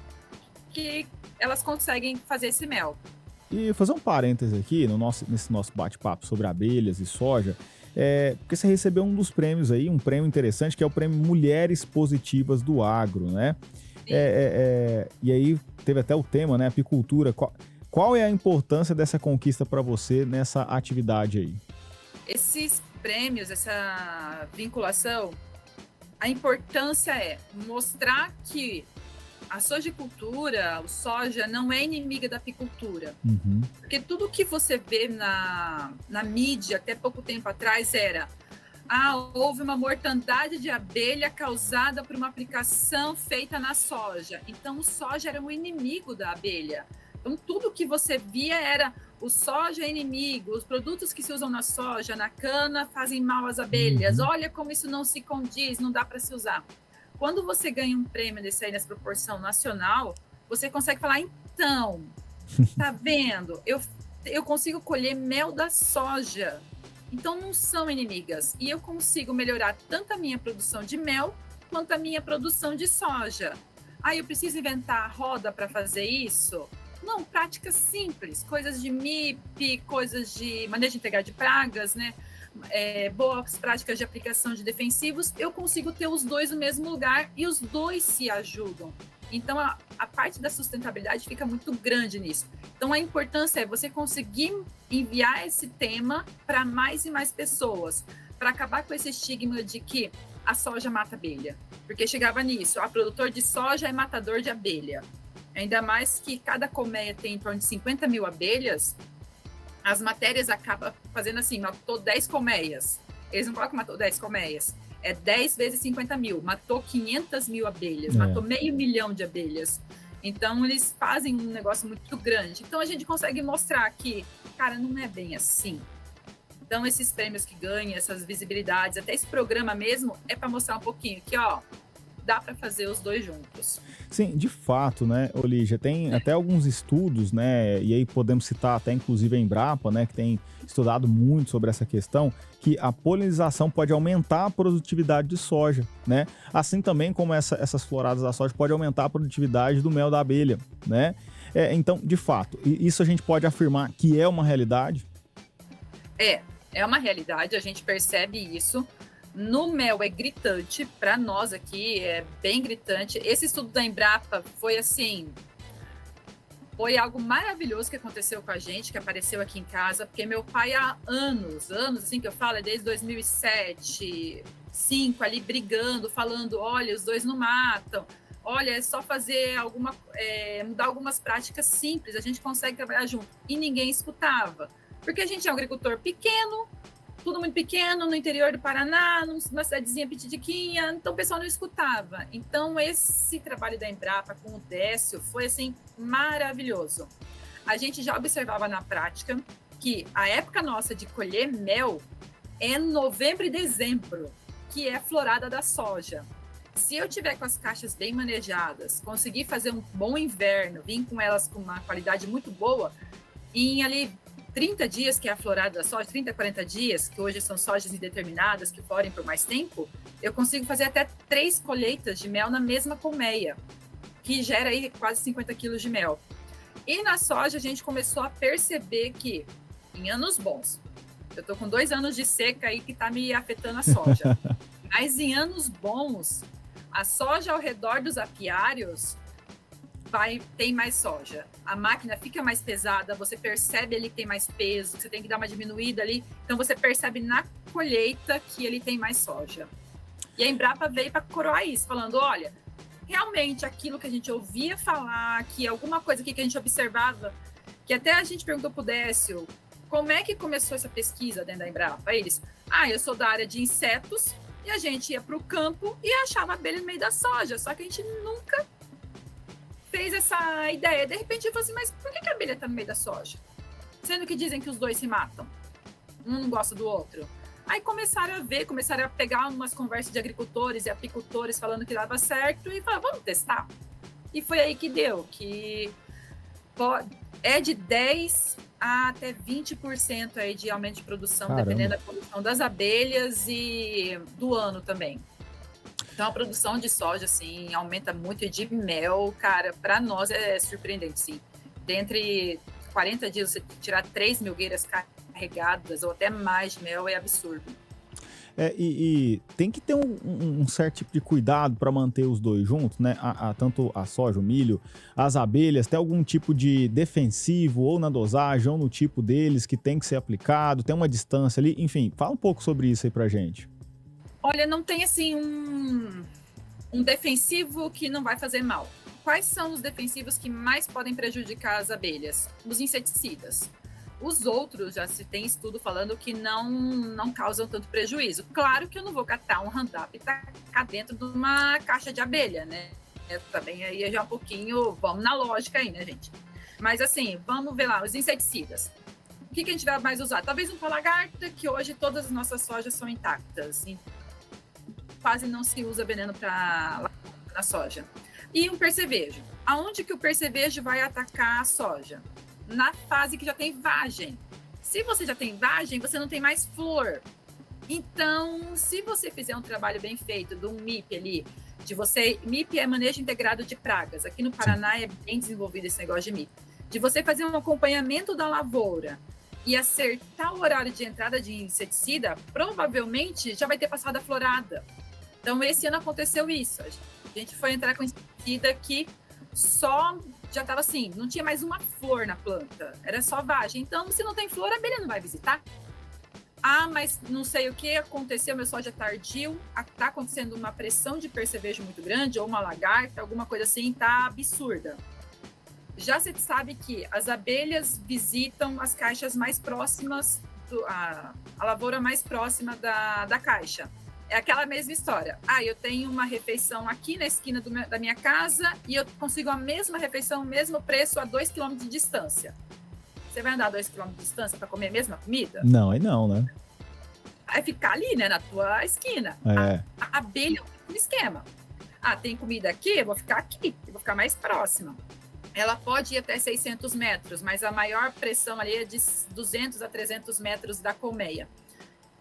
que elas conseguem fazer esse mel. E fazer um parêntese aqui nesse nosso bate-papo sobre abelhas e soja, porque você recebeu um dos prêmios aí, um prêmio interessante, que é o prêmio Mulheres Positivas do Agro, né? E aí teve até o tema, né? Apicultura. Qual é a importância dessa conquista para você nessa atividade aí? Esses prêmios, essa vinculação, a importância é mostrar que a sojicultura, o soja, não é inimiga da apicultura. Uhum. Porque tudo que você vê na mídia até pouco tempo atrás era houve uma mortandade de abelha causada por uma aplicação feita na soja. Então, o soja era um inimigo da abelha. Então, tudo que você via era o soja é inimigo, os produtos que se usam na soja, na cana, fazem mal às abelhas. Uhum. Olha como isso não se condiz, não dá para se usar. Quando você ganha um prêmio desse aí nessa proporção nacional, você consegue falar, então, tá vendo? Eu consigo colher mel da soja. Então, não são inimigas. E eu consigo melhorar tanto a minha produção de mel, quanto a minha produção de soja. Eu preciso inventar a roda para fazer isso? Não, práticas simples, coisas de MIP, coisas de manejo integral de pragas, né? Boas práticas de aplicação de defensivos, eu consigo ter os dois no mesmo lugar e os dois se ajudam. Então, a parte da sustentabilidade fica muito grande nisso. Então, a importância é você conseguir enviar esse tema para mais e mais pessoas, para acabar com esse estigma de que a soja mata abelha. Porque chegava nisso, produtor de soja é matador de abelha. Ainda mais que cada colmeia tem em torno de 50 mil abelhas, as matérias acabam fazendo assim, matou 10 colmeias. Eles não colocam que matou 10 colmeias. É 10 vezes 50 mil. Matou 500 mil abelhas. Matou 500 mil de abelhas. Então, eles fazem um negócio muito grande. Então, a gente consegue mostrar que, cara, não é bem assim. Então, esses prêmios que ganham, essas visibilidades, até esse programa mesmo, é para mostrar um pouquinho que, dá para fazer os dois juntos. Sim, de fato, né, Olívia, tem até alguns estudos, né, e aí podemos citar até inclusive a Embrapa, né, que tem estudado muito sobre essa questão, que a polinização pode aumentar a produtividade de soja, né, assim também como essas floradas da soja pode aumentar a produtividade do mel da abelha, né. Então, de fato, isso a gente pode afirmar que é uma realidade? É uma realidade, a gente percebe isso. No mel é gritante, para nós aqui é bem gritante. Esse estudo da Embrapa foi algo maravilhoso que aconteceu com a gente, que apareceu aqui em casa, porque meu pai há anos, assim que eu falo, é desde 2007, 2005, ali brigando, falando, olha, os dois não matam, olha, é só fazer mudar algumas práticas simples, a gente consegue trabalhar junto. E ninguém escutava, porque a gente é um agricultor pequeno, tudo muito pequeno, no interior do Paraná, numa cidadezinha petitiquinha, então o pessoal não escutava. Então, esse trabalho da Embrapa com o Décio foi, maravilhoso. A gente já observava na prática que a época nossa de colher mel é novembro e dezembro, que é a florada da soja. Se eu tiver com as caixas bem manejadas, conseguir fazer um bom inverno, vir com elas com uma qualidade muito boa, em ali 30 dias, que é a florada da soja, 30, 40 dias, que hoje são sojas indeterminadas, que florem por mais tempo, eu consigo fazer até 3 colheitas de mel na mesma colmeia, que gera aí quase 50 quilos de mel. E na soja, a gente começou a perceber que, em anos bons, eu estou com 2 anos de seca aí que está me afetando a soja, mas em anos bons, a soja ao redor dos apiários tem mais soja. A máquina fica mais pesada, você percebe ele tem mais peso, você tem que dar uma diminuída ali, então você percebe na colheita que ele tem mais soja. E a Embrapa veio para coroar isso, falando, olha, realmente aquilo que a gente ouvia falar, que alguma coisa aqui que a gente observava, que até a gente perguntou pro Décio, como é que começou essa pesquisa dentro da Embrapa? Eles, eu sou da área de insetos, e a gente ia para o campo e achava abelha no meio da soja, só que a gente nunca fez essa ideia. De repente eu falei assim, mas por que a abelha está no meio da soja? Sendo que dizem que os dois se matam. Um não gosta do outro. Aí começaram a pegar umas conversas de agricultores e apicultores falando que dava certo e falaram, vamos testar. E foi aí que deu, que é de 10% a até 20% aí de aumento de produção, Caramba. dependendo da produção das abelhas e do ano também. Então, a produção de soja, assim, aumenta muito. E de mel, cara, para nós é surpreendente, sim. Dentre 40 dias, você tirar 3 milgueiras carregadas ou até mais de mel é absurdo. E tem que ter um certo tipo de cuidado para manter os dois juntos, né? Tanto a soja, o milho, as abelhas, tem algum tipo de defensivo ou na dosagem ou no tipo deles que tem que ser aplicado, tem uma distância ali, enfim, fala um pouco sobre isso aí pra gente. Olha, não tem assim um defensivo que não vai fazer mal. Quais são os defensivos que mais podem prejudicar as abelhas? Os inseticidas. Os outros, já se tem estudo falando que não causam tanto prejuízo. Claro que eu não vou catar um Roundup e tacar dentro de uma caixa de abelha, né? Também aí já um pouquinho, vamos na lógica aí, né, gente? Mas assim, vamos ver lá, os inseticidas. O que a gente vai mais usar? Talvez um lagarta, que hoje todas as nossas sojas são intactas. Quase não se usa veneno na soja. E um percevejo. Aonde que o percevejo vai atacar a soja? Na fase que já tem vagem. Se você já tem vagem, você não tem mais flor. Então, se você fizer um trabalho bem feito de um MIP ali, MIP é manejo integrado de pragas. Aqui no Paraná é bem desenvolvido esse negócio de MIP. De você fazer um acompanhamento da lavoura e acertar o horário de entrada de inseticida, provavelmente já vai ter passado a florada. Então, esse ano aconteceu isso. A gente foi entrar com inseticida que já estava assim, não tinha mais uma flor na planta, era só vagem. Então, se não tem flor, a abelha não vai visitar. Ah, mas não sei o que aconteceu, meu soja tardio, está acontecendo uma pressão de percevejo muito grande, ou uma lagarta, alguma coisa assim, tá absurda. Já se sabe que as abelhas visitam as caixas mais próximas, a lavoura mais próxima da caixa. É aquela mesma história. Eu tenho uma refeição aqui na esquina da minha casa e eu consigo a mesma refeição, mesmo preço, a 2 km de distância. Você vai andar 2 km de distância para comer a mesma comida? Não, aí não, né? Vai ficar ali, né, na tua esquina. A abelha é um esquema. Tem comida aqui, eu vou ficar aqui, eu vou ficar mais próxima. Ela pode ir até 600 metros, mas a maior pressão ali é de 200 a 300 metros da colmeia.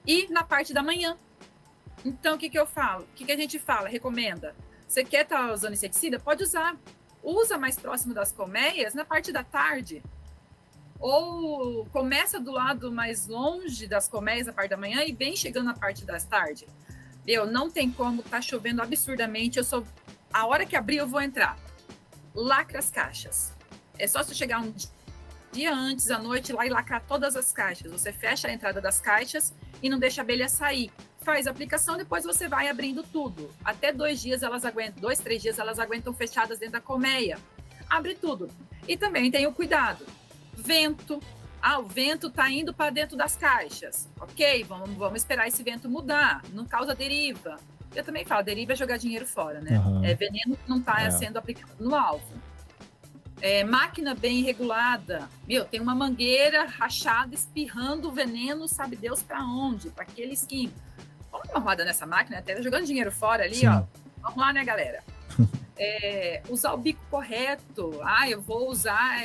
E na parte da manhã. Então, o que eu falo? O que a gente fala? Recomenda. Você quer estar usando inseticida? Pode usar. Usa mais próximo das colmeias na parte da tarde. Ou começa do lado mais longe das colmeias na parte da manhã e vem chegando na parte das tarde. Não tem como, tá chovendo absurdamente. A hora que abrir, eu vou entrar. Lacra as caixas. É só você chegar um dia antes, à noite, lá e lacrar todas as caixas. Você fecha a entrada das caixas e não deixa a abelha sair. Faz a aplicação, depois você vai abrindo tudo. Até 2, 3 dias elas aguentam fechadas dentro da colmeia. Abre tudo. E também tem o cuidado. Vento. O vento está indo para dentro das caixas. Ok, vamos esperar esse vento mudar. Não causa deriva. Eu também falo, deriva é jogar dinheiro fora, né? Uhum. É veneno que não está sendo aplicado no alvo. Máquina bem regulada. Tem uma mangueira rachada, espirrando veneno, sabe Deus para onde, para aquele esquinho. Vamos dar uma roda nessa máquina, até jogando dinheiro fora ali, ó. Vamos lá, né, galera? Usar o bico correto. Eu vou usar...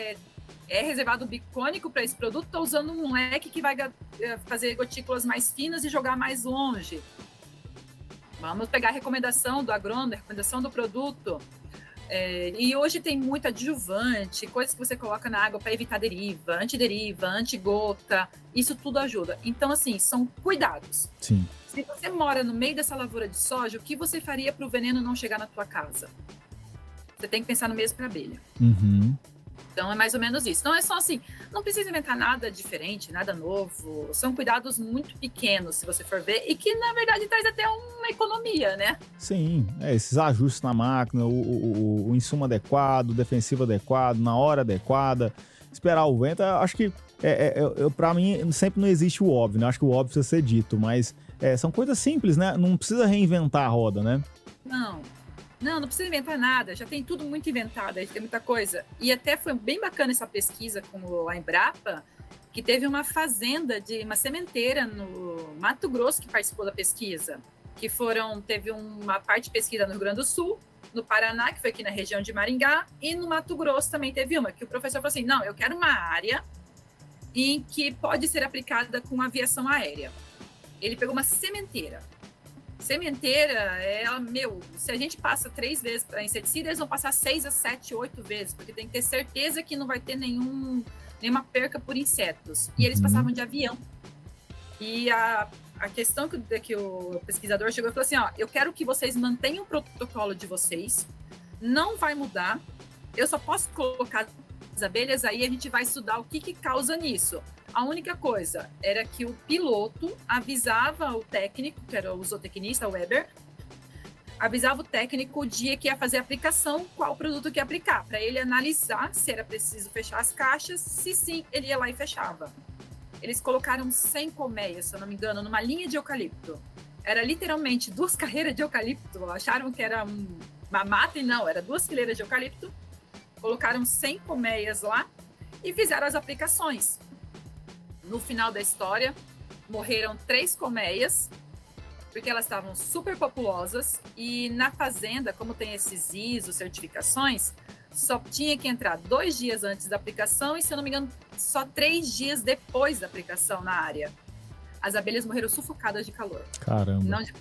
É reservado o bico cônico para esse produto, estou usando um leque que vai fazer gotículas mais finas e jogar mais longe. Vamos pegar a recomendação do agrônomo, a recomendação do produto. E hoje tem muito adjuvante, coisas que você coloca na água para evitar deriva, antigota, isso tudo ajuda. Então, assim, são cuidados. Sim. Se você mora no meio dessa lavoura de soja, o que você faria para o veneno não chegar na tua casa? Você tem que pensar no mesmo para abelha. Uhum. Então, é mais ou menos isso. Então, é só assim, não precisa inventar nada diferente, nada novo. São cuidados muito pequenos, se você for ver, e que, na verdade, traz até uma economia, né? Sim, esses ajustes na máquina, o insumo adequado, o defensivo adequado, na hora adequada, esperar o vento, acho que, para mim, sempre não existe o óbvio, né? Acho que o óbvio precisa ser dito, mas são coisas simples, né? Não precisa reinventar a roda, né? Não precisa inventar nada, já tem tudo muito inventado, aí tem muita coisa. E até foi bem bacana essa pesquisa com a Embrapa, que teve uma fazenda de uma sementeira no Mato Grosso que participou da pesquisa, teve uma parte de pesquisa no Rio Grande do Sul, no Paraná, que foi aqui na região de Maringá, e no Mato Grosso também teve uma, que o professor falou assim, não, eu quero uma área em que pode ser aplicada com aviação aérea. Ele pegou uma sementeira Sementeira, se a gente passa 3 vezes para inseticida, eles vão passar 6 a 7, 8 vezes, porque tem que ter certeza que não vai ter nenhuma perca por insetos. E eles passavam de avião. E a questão que o pesquisador chegou e falou assim, eu quero que vocês mantenham o protocolo de vocês, não vai mudar, eu só posso colocar as abelhas, aí a gente vai estudar o que causa nisso. A única coisa era que o piloto avisava o técnico, que era o zootecnista, o Weber, avisava o técnico o dia que ia fazer a aplicação, qual produto que ia aplicar, para ele analisar se era preciso fechar as caixas, se sim, ele ia lá e fechava. Eles colocaram 100 colmeias, se eu não me engano, numa linha de eucalipto. Era literalmente 2 carreiras de eucalipto, acharam que era uma mata e não, era 2 fileiras de eucalipto, colocaram 100 colmeias lá e fizeram as aplicações. No final da história, morreram 3 colmeias, porque elas estavam super populosas, e na fazenda, como tem esses ISO, certificações, só tinha que entrar 2 dias antes da aplicação e, se eu não me engano, só 3 dias depois da aplicação na área. As abelhas morreram sufocadas de calor. Caramba. Não de...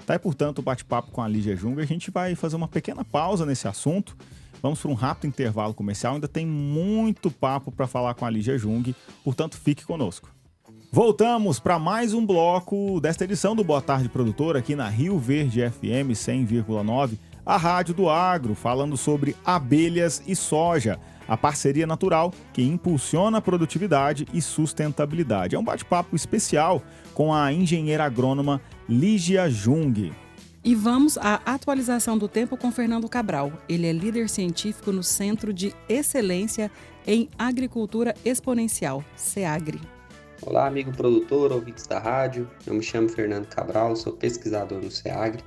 Tá aí, portanto, o bate-papo com a Lígia Jung. A gente vai fazer uma pequena pausa nesse assunto. Vamos para um rápido intervalo comercial. Ainda tem muito papo para falar com a Lígia Jung, portanto, fique conosco. Voltamos para mais um bloco desta edição do Boa Tarde Produtor, aqui na Rio Verde FM 100,9, a Rádio do Agro, falando sobre abelhas e soja, a parceria natural que impulsiona a produtividade e sustentabilidade. É um bate-papo especial com a engenheira agrônoma Lígia Jung. E vamos à atualização do tempo com Fernando Cabral. Ele é líder científico no Centro de Excelência em Agricultura Exponencial, SEAGRE. Olá, amigo produtor, ouvintes da rádio. Eu me chamo Fernando Cabral, sou pesquisador no SEAGRE,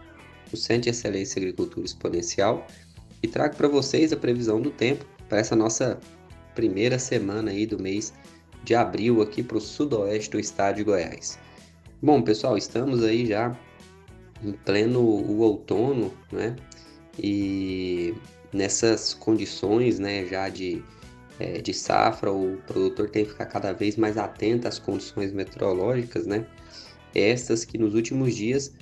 no Centro de Excelência em Agricultura Exponencial, e trago para vocês a previsão do tempo para essa nossa primeira semana aí do mês de abril aqui para o sudoeste do estado de Goiás. Bom, pessoal, estamos aí já em pleno outono, né? E nessas condições, né, já de safra, o produtor tem que ficar cada vez mais atento às condições meteorológicas, né? Estas que nos últimos dias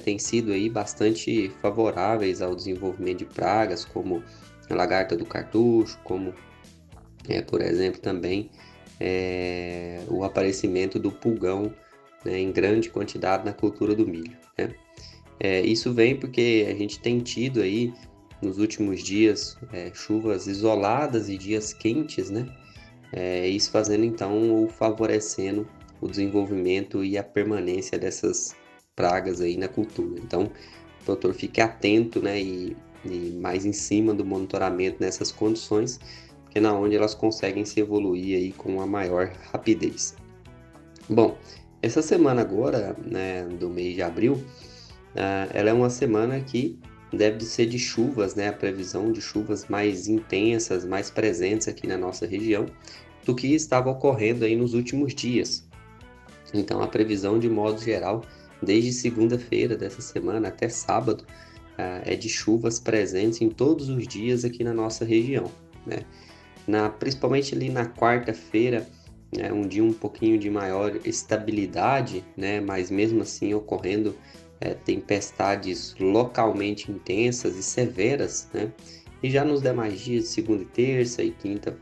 têm sido aí bastante favoráveis ao desenvolvimento de pragas, como a lagarta do cartucho, como, por exemplo, também o aparecimento do pulgão, né, em grande quantidade na cultura do milho, né? Isso vem porque a gente tem tido aí nos últimos dias chuvas isoladas e dias quentes, né? Isso fazendo então ou favorecendo o desenvolvimento e a permanência dessas pragas aí na cultura. Então, o produtor fique atento, né, e mais em cima do monitoramento nessas condições, porque na onde elas conseguem se evoluir aí com a maior rapidez. Bom, essa semana agora, né, do mês de abril, ela é uma semana que deve ser de chuvas, né, a previsão de chuvas mais intensas, mais presentes aqui na nossa região, do que estava ocorrendo aí nos últimos dias. Então, a previsão, de modo geral, desde segunda-feira dessa semana até sábado, é de chuvas presentes em todos os dias aqui na nossa região, né? Principalmente ali na quarta-feira, um dia um pouquinho de maior estabilidade, né? Mas mesmo assim ocorrendo tempestades localmente intensas e severas, né? E já nos demais dias, segunda e terça, e quinta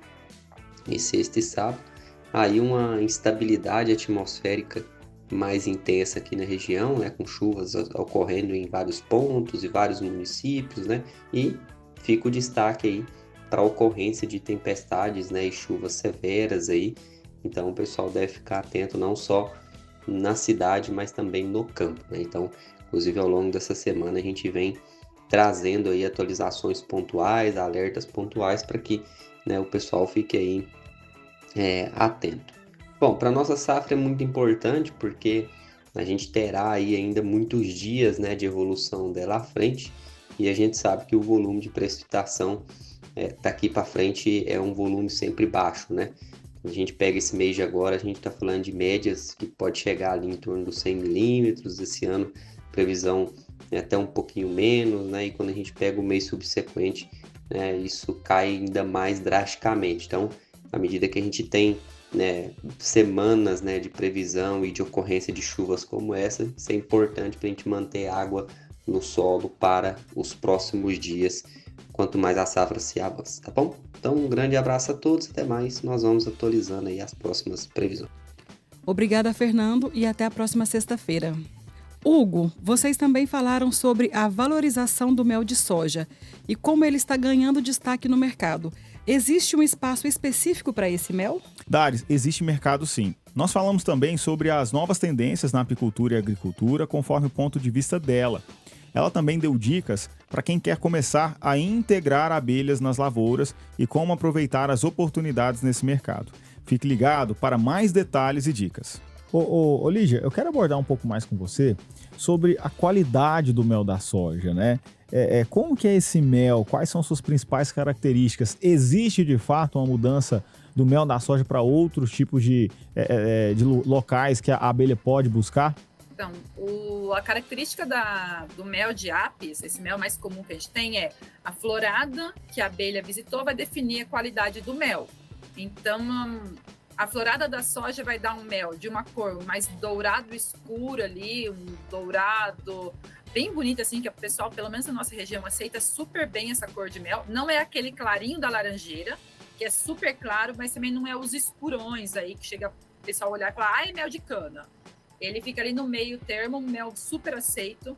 e sexta e sábado, aí uma instabilidade atmosférica mais intensa aqui na região, né? Com chuvas ocorrendo em vários pontos e vários municípios, né? E fica o destaque aí para a ocorrência de tempestades, né? E chuvas severas aí. Então o pessoal deve ficar atento não só na cidade, mas também no campo, né? Então, inclusive ao longo dessa semana a gente vem trazendo aí atualizações pontuais, alertas pontuais para que, né, o pessoal fique aí atento. Bom, para nossa safra é muito importante porque a gente terá aí ainda muitos dias, né, de evolução dela à frente, e a gente sabe que o volume de precipitação daqui para frente é um volume sempre baixo, né? A gente pega esse mês de agora, a gente está falando de médias que pode chegar ali em torno dos 100 milímetros. Esse ano, previsão é até um pouquinho menos, né? E quando a gente pega o mês subsequente, né, isso cai ainda mais drasticamente. Então, à medida que a gente tem né, semanas, né, de previsão e de ocorrência de chuvas como essa. Isso é importante para a gente manter água no solo para os próximos dias, quanto mais a safra se avança, tá bom? Então, um grande abraço a todos, até mais. Nós vamos atualizando aí as próximas previsões. Obrigada, Fernando, e até a próxima sexta-feira. Hugo, vocês também falaram sobre a valorização do mel de soja e como ele está ganhando destaque no mercado. Existe um espaço específico para esse mel? Dares, existe mercado sim. Nós falamos também sobre as novas tendências na apicultura e agricultura conforme o ponto de vista dela. Ela também deu dicas para quem quer começar a integrar abelhas nas lavouras e como aproveitar as oportunidades nesse mercado. Fique ligado para mais detalhes e dicas. Ô Lígia, eu quero abordar um pouco mais com você sobre a qualidade do mel da soja, né? Como que é esse mel? Quais são suas principais características? Existe, de fato, uma mudança do mel da soja para outros tipos de locais que a abelha pode buscar? Então, a característica do mel de apis, esse mel mais comum que a gente tem, é a florada que a abelha visitou vai definir a qualidade do mel. Então, a florada da soja vai dar um mel de uma cor mais dourado escuro ali, um dourado bem bonito, assim, que o pessoal, pelo menos na nossa região, aceita super bem essa cor de mel. Não é aquele clarinho da laranjeira, que é super claro, mas também não é os escurões aí, que chega o pessoal olhar e falar, ai, mel de cana. Ele fica ali no meio termo, um mel super aceito.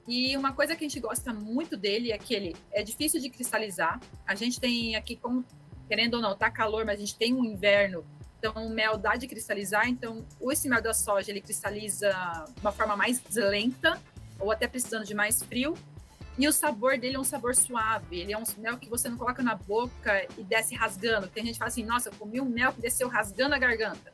E uma coisa que a gente gosta muito dele é que ele é difícil de cristalizar. A gente tem aqui, como, querendo ou não, tá calor, mas a gente tem um inverno, então o mel dá de cristalizar. Então, esse mel da soja, ele cristaliza de uma forma mais lenta, ou até precisando de mais frio. E o sabor dele é um sabor suave. Ele é um mel que você não coloca na boca e desce rasgando. Tem gente que fala assim, nossa, eu comi um mel que desceu rasgando a garganta.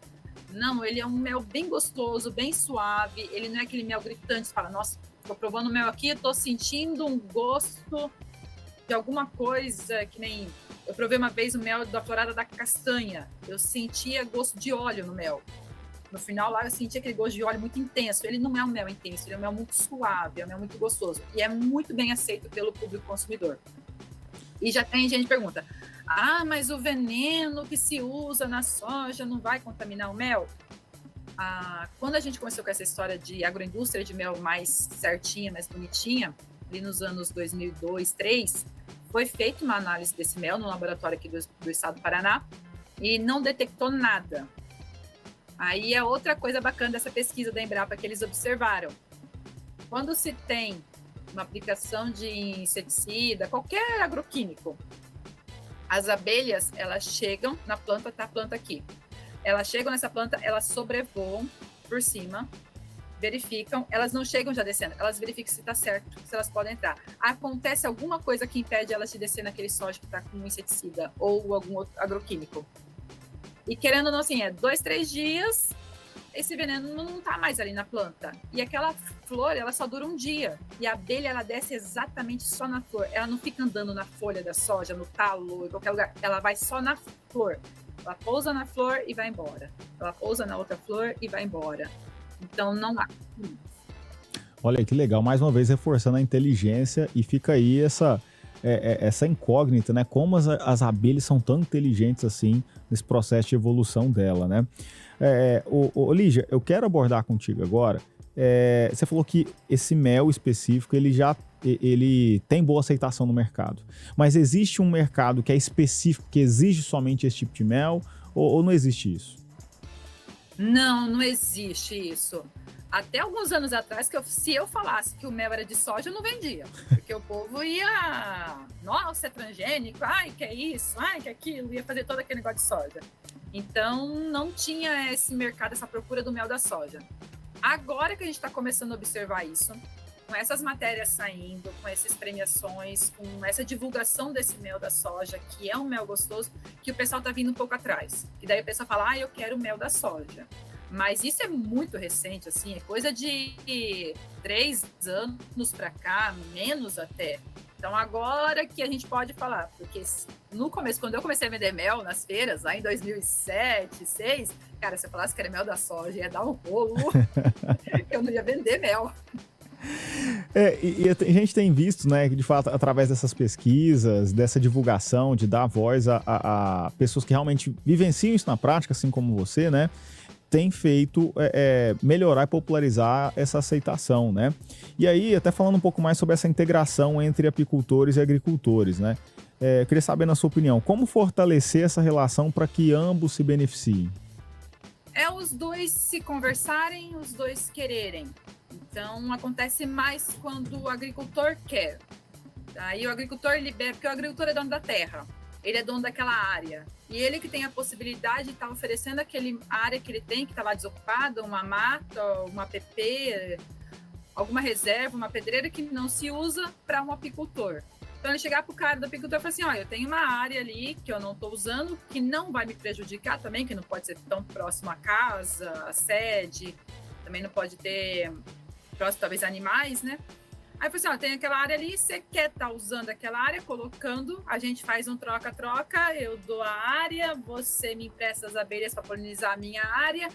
Não, ele é um mel bem gostoso, bem suave. Ele não é aquele mel gritante. Você fala, nossa, tô provando mel aqui, tô sentindo um gosto de alguma coisa, que nem... Eu provei uma vez o mel da florada da castanha. Eu sentia gosto de óleo no mel. No final lá eu sentia aquele gosto de óleo muito intenso. Ele não é um mel intenso, ele é um mel muito suave, é um mel muito gostoso. E é muito bem aceito pelo público consumidor. E já tem gente que pergunta, mas o veneno que se usa na soja não vai contaminar o mel? Quando a gente começou com essa história de agroindústria de mel mais certinha, mais bonitinha, ali nos anos 2002, 2003, foi feita uma análise desse mel no laboratório aqui do estado do Paraná e não detectou nada. Aí é outra coisa bacana dessa pesquisa da Embrapa que eles observaram. Quando se tem uma aplicação de inseticida, qualquer agroquímico, as abelhas, elas chegam na planta, tá a planta aqui. Elas chegam nessa planta, elas sobrevoam por cima, verificam, elas não chegam já descendo, elas verificam se está certo, se elas podem entrar. Acontece alguma coisa que impede elas de descer naquele soja que está com inseticida ou algum outro agroquímico. E querendo ou não, assim, 2, 3 dias, esse veneno não está mais ali na planta. E aquela flor, ela só dura um dia. E a abelha, ela desce exatamente só na flor. Ela não fica andando na folha da soja, no talo, em qualquer lugar. Ela vai só na flor. Ela pousa na flor e vai embora. Ela pousa na outra flor e vai embora. Então, não há. Olha aí que legal, mais uma vez reforçando a inteligência e fica aí essa incógnita, né? Como as abelhas são tão inteligentes assim nesse processo de evolução dela, né? Lígia, eu quero abordar contigo agora. Você falou que esse mel específico, ele tem boa aceitação no mercado. Mas existe um mercado que é específico, que exige somente esse tipo de mel? Ou não existe isso? Não existe isso. Até alguns anos atrás, se eu falasse que o mel era de soja, eu não vendia. Porque o povo ia, nossa, é transgênico, ai, que é isso, ai, que é aquilo, ia fazer todo aquele negócio de soja. Então, não tinha esse mercado, essa procura do mel da soja. Agora que a gente está começando a observar isso, com essas matérias saindo, com essas premiações, com essa divulgação desse mel da soja, que é um mel gostoso, que o pessoal está vindo um pouco atrás. E daí o pessoal fala, eu quero mel da soja. Mas isso é muito recente, assim, é coisa de 3 anos para cá, menos até. Então, agora que a gente pode falar, porque no começo, quando eu comecei a vender mel nas feiras, lá em 2007, 2006, cara, se eu falasse que era mel da soja, ia dar um rolo, eu não ia vender mel. E a gente tem visto, né, que de fato, através dessas pesquisas, dessa divulgação, de dar voz a pessoas que realmente vivenciam isso na prática, assim como você, né, tem feito melhorar e popularizar essa aceitação, né? E aí, até falando um pouco mais sobre essa integração entre apicultores e agricultores, né? Eu queria saber, na sua opinião, como fortalecer essa relação para que ambos se beneficiem? É os dois se conversarem, os dois quererem. Então, acontece mais quando o agricultor quer. Aí o agricultor libera, porque o agricultor é dono da terra, ele é dono daquela área. E ele que tem a possibilidade de estar oferecendo aquela área que ele tem, que está lá desocupada, uma mata, uma PP, alguma reserva, uma pedreira que não se usa para um apicultor. Então, ele chegar para o cara do apicultor e falar assim, ó, eu tenho uma área ali que eu não estou usando, que não vai me prejudicar também, que não pode ser tão próximo à casa, à sede, também não pode ter próximo, talvez, animais, né? Aí, assim, ó, tem aquela área ali, você quer estar usando aquela área, colocando, a gente faz um troca-troca, eu dou a área, você me empresta as abelhas para polinizar a minha área.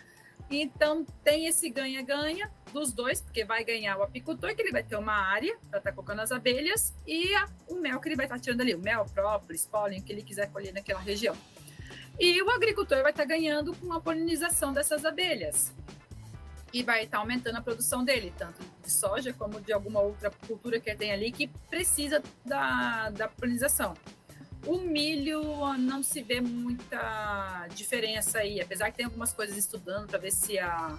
Então, tem esse ganha-ganha dos dois, porque vai ganhar o apicultor, que ele vai ter uma área para estar colocando as abelhas, e o mel que ele vai estar tirando ali, o mel, própolis, pólen, que ele quiser colher naquela região. E o agricultor vai estar ganhando com a polinização dessas abelhas. E vai estar aumentando a produção dele, tanto de soja como de alguma outra cultura que ele tem ali que precisa da polinização. O milho não se vê muita diferença aí, apesar que tem algumas coisas estudando para ver se a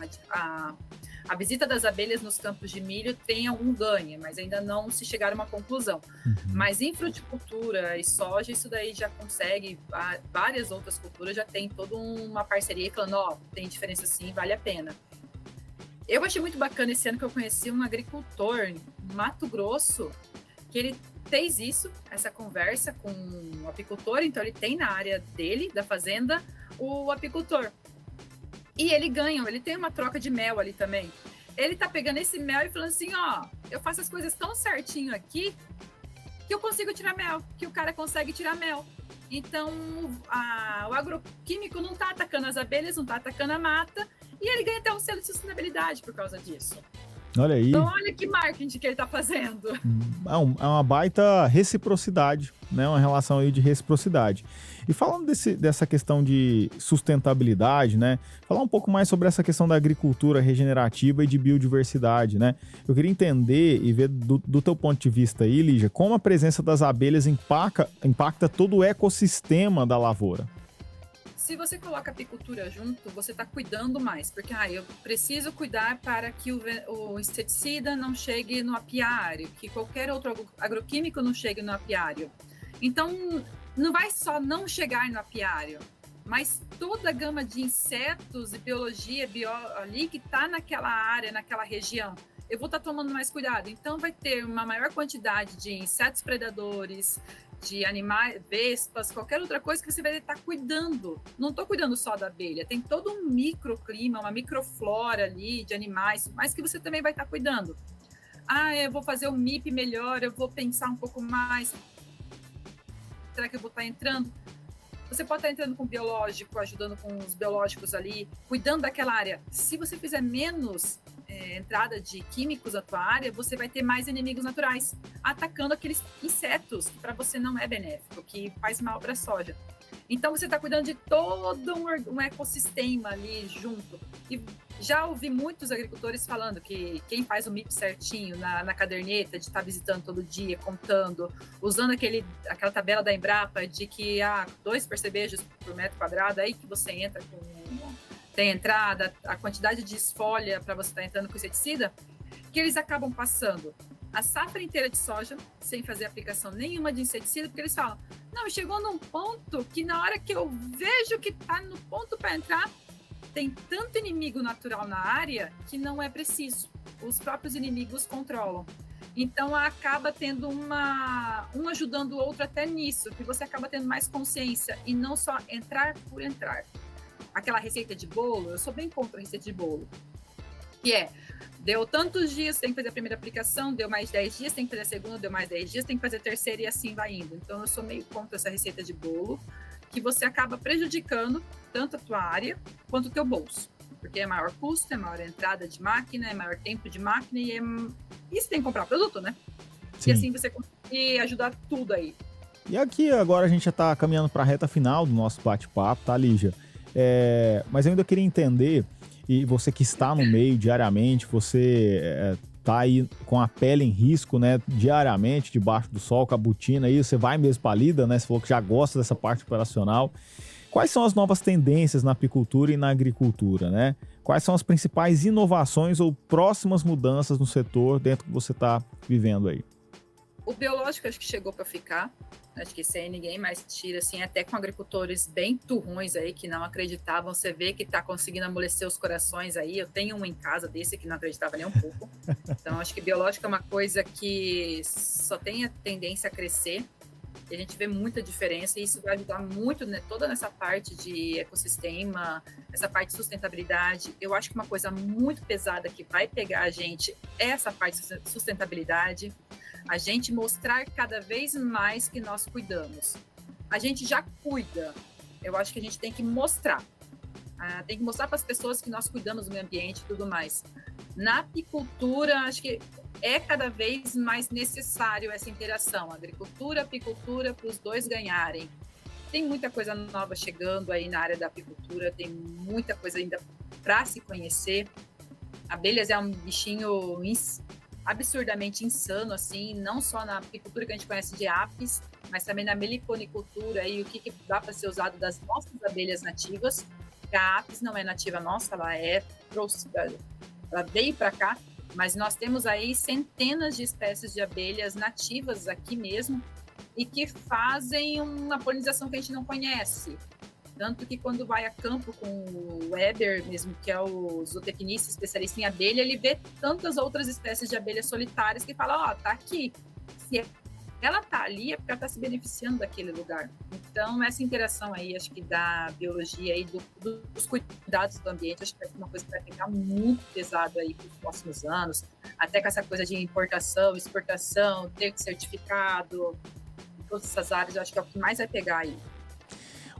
visita das abelhas nos campos de milho tem algum ganho, mas ainda não se chegaram a uma conclusão. Mas em fruticultura e soja, isso daí já consegue, várias outras culturas já tem toda uma parceria falando, ó, tem diferença sim, vale a pena. Eu achei muito bacana esse ano que eu conheci um agricultor em Mato Grosso, que ele fez isso, essa conversa com o apicultor, então ele tem na área dele, da fazenda, o apicultor. E ele tem uma troca de mel ali também. Ele tá pegando esse mel e falando assim, ó, eu faço as coisas tão certinho aqui, que eu consigo tirar mel, que o cara consegue tirar mel. Então, o agroquímico não tá atacando as abelhas, não tá atacando a mata, e ele ganha até um selo de sustentabilidade por causa disso. Olha aí. Então, olha que marketing que ele tá fazendo. É uma baita reciprocidade, né? Uma relação aí de reciprocidade. E falando dessa questão de sustentabilidade, né? Falar um pouco mais sobre essa questão da agricultura regenerativa e de biodiversidade, né? Eu queria entender e ver do teu ponto de vista aí, Lígia, como a presença das abelhas impacta todo o ecossistema da lavoura. Se você coloca a apicultura junto, você está cuidando mais, porque eu preciso cuidar para que o inseticida não chegue no apiário, que qualquer outro agroquímico não chegue no apiário. Então, não vai só não chegar no apiário, mas toda a gama de insetos e biologia ali que está naquela área, naquela região, eu vou estar tomando mais cuidado. Então, vai ter uma maior quantidade de insetos predadores, de animais, vespas, qualquer outra coisa que você vai estar cuidando. Não estou cuidando só da abelha, tem todo um microclima, uma microflora ali de animais, mas que você também vai estar cuidando. Eu vou fazer o MIP melhor, eu vou pensar um pouco mais. Será que eu vou estar entrando? Você pode estar entrando com biológico, ajudando com os biológicos ali, cuidando daquela área. Se você fizer menos entrada de químicos na tua área, você vai ter mais inimigos naturais, atacando aqueles insetos que para você não é benéfico, que faz mal para a soja. Então, você está cuidando de todo um ecossistema ali junto. E já ouvi muitos agricultores falando que quem faz o MIP certinho na caderneta, de estar visitando todo dia, contando, usando aquela tabela da Embrapa de que há 2 percebejos por metro quadrado, aí que você entra tem entrada, a quantidade de esfolha para você estar entrando com inseticida, que eles acabam passando a safra inteira de soja sem fazer aplicação nenhuma de inseticida, porque eles falam, não, chegou num ponto que na hora que eu vejo que está no ponto para entrar, tem tanto inimigo natural na área que não é preciso. Os próprios inimigos controlam. Então, acaba tendo um ajudando o outro até nisso, que você acaba tendo mais consciência e não só entrar por entrar. Aquela receita de bolo, eu sou bem contra a receita de bolo, que deu tantos dias, tem que fazer a primeira aplicação, deu mais 10 dias, tem que fazer a segunda, deu mais 10 dias, tem que fazer a terceira e assim vai indo. Então, eu sou meio contra essa receita de bolo, que você acaba prejudicando tanto a tua área quanto o teu bolso. porque é maior custo, é maior entrada de máquina, é maior tempo de máquina e você tem que comprar produto, né? Sim. E assim você consegue ajudar tudo aí. E aqui agora a gente já está caminhando para a reta final do nosso bate-papo, tá, Lígia? Mas eu ainda queria entender, e você que está no meio diariamente, você tá aí com a pele em risco, né, diariamente, debaixo do sol, com a botina aí, você vai mesmo para a lida, né? Você falou que já gosta dessa parte operacional. Quais são as novas tendências na apicultura e na agricultura, né? Quais são as principais inovações ou próximas mudanças no setor dentro que você está vivendo aí? O biológico acho que chegou para ficar, acho que sem ninguém mais tira, assim, até com agricultores bem turrões aí, que não acreditavam, você vê que está conseguindo amolecer os corações aí, eu tenho um em casa desse que não acreditava nem um pouco, então acho que biológico é uma coisa que só tem a tendência a crescer, e a gente vê muita diferença e isso vai ajudar muito, né, toda nessa parte de ecossistema, essa parte de sustentabilidade. Eu acho que uma coisa muito pesada que vai pegar a gente é essa parte de sustentabilidade, a gente mostrar cada vez mais que nós cuidamos. A gente já cuida, eu acho que a gente tem que mostrar. Tem que mostrar para as pessoas que nós cuidamos do meio ambiente e tudo mais. Na apicultura, acho que é cada vez mais necessário essa interação, agricultura, apicultura, para os dois ganharem. Tem muita coisa nova chegando aí na área da apicultura, tem muita coisa ainda para se conhecer. Abelhas é um bichinho absurdamente insano, assim, não só na apicultura que a gente conhece de apis, mas também na meliponicultura e o que dá para ser usado das nossas abelhas nativas. A apis não é nativa nossa, ela veio para cá, mas nós temos aí centenas de espécies de abelhas nativas aqui mesmo e que fazem uma polinização que a gente não conhece. Tanto que quando vai a campo com o Weber mesmo, que é o zootecnista especialista em abelha, ele vê tantas outras espécies de abelhas solitárias que fala, tá aqui. Se ela tá ali é porque ela tá se beneficiando daquele lugar. Então, essa interação aí, acho que da biologia e dos cuidados do ambiente, acho que vai ser uma coisa que vai ficar muito pesada aí para os próximos anos, até com essa coisa de importação, exportação, ter certificado, em todas essas áreas, eu acho que é o que mais vai pegar aí.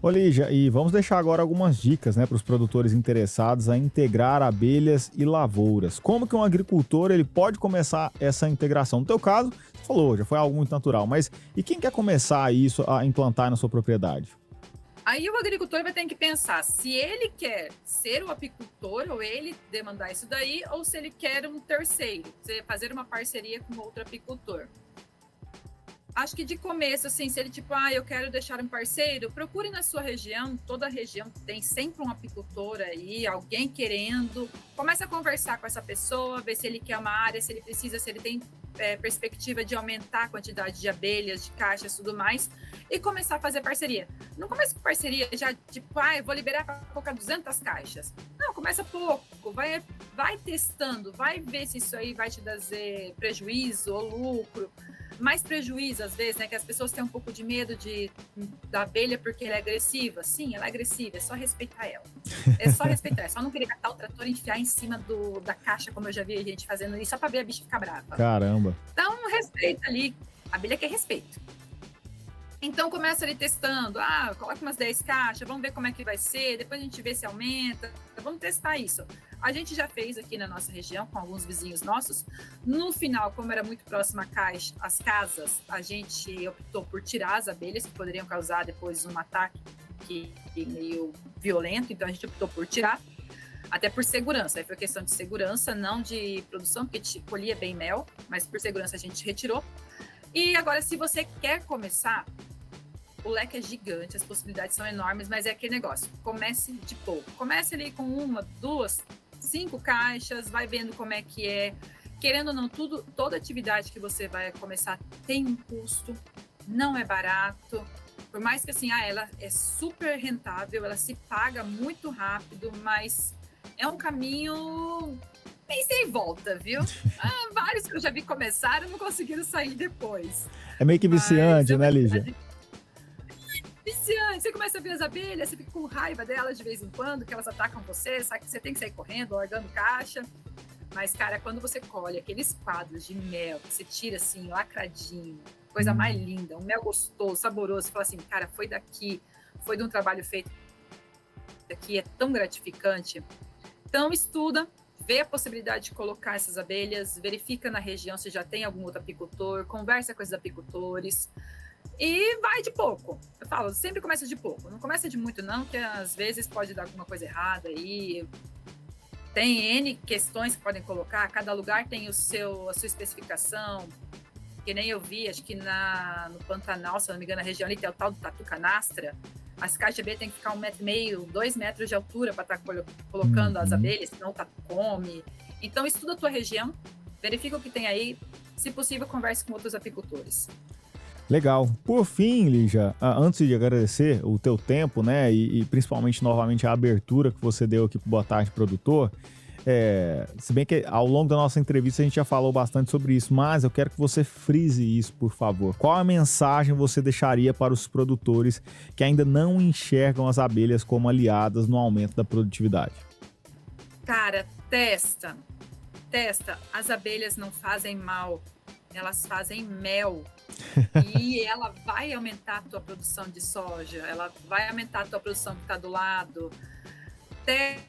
Ô Lígia, e vamos deixar agora algumas dicas, né, para os produtores interessados a integrar abelhas e lavouras. Como que um agricultor ele pode começar essa integração? No teu caso, você falou, já foi algo muito natural, mas e quem quer começar isso a implantar na sua propriedade? Aí o agricultor vai ter que pensar se ele quer ser o apicultor ou ele demandar isso daí, ou se ele quer um terceiro, fazer uma parceria com outro apicultor. Acho que de começo, assim, se ele eu quero deixar um parceiro, procure na sua região, toda região tem sempre um apicultor aí, alguém querendo, começa a conversar com essa pessoa, ver se ele quer uma área, se ele precisa, se ele tem perspectiva de aumentar a quantidade de abelhas, de caixas e tudo mais, e começar a fazer parceria. Não começa com parceria já, eu vou liberar para colocar 200 caixas. Não, começa pouco, vai testando, vai ver se isso aí vai te trazer prejuízo ou lucro. Mais prejuízo, às vezes, né? Que as pessoas têm um pouco de medo da abelha porque ela é agressiva. Sim, ela é agressiva, é só respeitar ela. É só respeitar, é só não querer catar o trator e enfiar em cima da caixa, como eu já vi a gente fazendo isso, só pra ver a bicha ficar brava. Caramba. Então, respeita ali. A abelha quer respeito. Então, começa ali testando. Coloca umas 10 caixas, vamos ver como é que vai ser, depois a gente vê se aumenta. Vamos testar isso. A gente já fez aqui na nossa região, com alguns vizinhos nossos. No final, como era muito próxima às casas, a gente optou por tirar as abelhas, que poderiam causar depois um ataque meio violento, então a gente optou por tirar, até por segurança. Aí foi questão de segurança, não de produção, porque a gente colhia bem mel, mas por segurança a gente retirou. E agora, se você quer começar, o leque é gigante, as possibilidades são enormes, mas é aquele negócio, comece de pouco. Comece ali com 1, 2, 5 caixas, vai vendo como é que é. Querendo ou não, toda atividade que você vai começar tem um custo, não é barato. Por mais que assim, ela é super rentável, ela se paga muito rápido, mas é um caminho bem sem volta, viu? Vários que eu já vi começaram não conseguiram sair depois. É meio que viciante, né, Lígia? Viciante. Você começa a ver as abelhas, você fica com raiva delas de vez em quando, que elas atacam você, sabe que você tem que sair correndo, largando caixa. Mas, cara, quando você colhe aqueles quadros de mel, que você tira assim, lacradinho, coisa mais linda, um mel gostoso, saboroso, você fala assim, cara, foi daqui, foi de um trabalho feito aqui, é tão gratificante. Então, estuda, vê a possibilidade de colocar essas abelhas, verifica na região se já tem algum outro apicultor, conversa com esses apicultores e vai de pouco. Eu falo, sempre começa de pouco, não começa de muito não, que às vezes pode dar alguma coisa errada aí. Tem N questões que podem colocar, cada lugar tem a sua especificação, que nem eu vi, acho que no Pantanal, se não me engano, na região ali tem o tal do tatu canastra, as caixas de abelha tem que ficar 1,5 m, 2 metros de altura para estar colocando as abelhas, senão o tatu come. Então, estuda a tua região, verifica o que tem aí, se possível, converse com outros apicultores. Legal. Por fim, Lígia, antes de agradecer o teu tempo, né, e principalmente novamente a abertura que você deu aqui pro Boa Tarde Produtor, se bem que ao longo da nossa entrevista a gente já falou bastante sobre isso, mas eu quero que você frise isso, por favor. Qual a mensagem você deixaria para os produtores que ainda não enxergam as abelhas como aliadas no aumento da produtividade? Cara, testa. As abelhas não fazem mal, elas fazem mel. E ela vai aumentar a tua produção de soja, ela vai aumentar a tua produção que está do lado.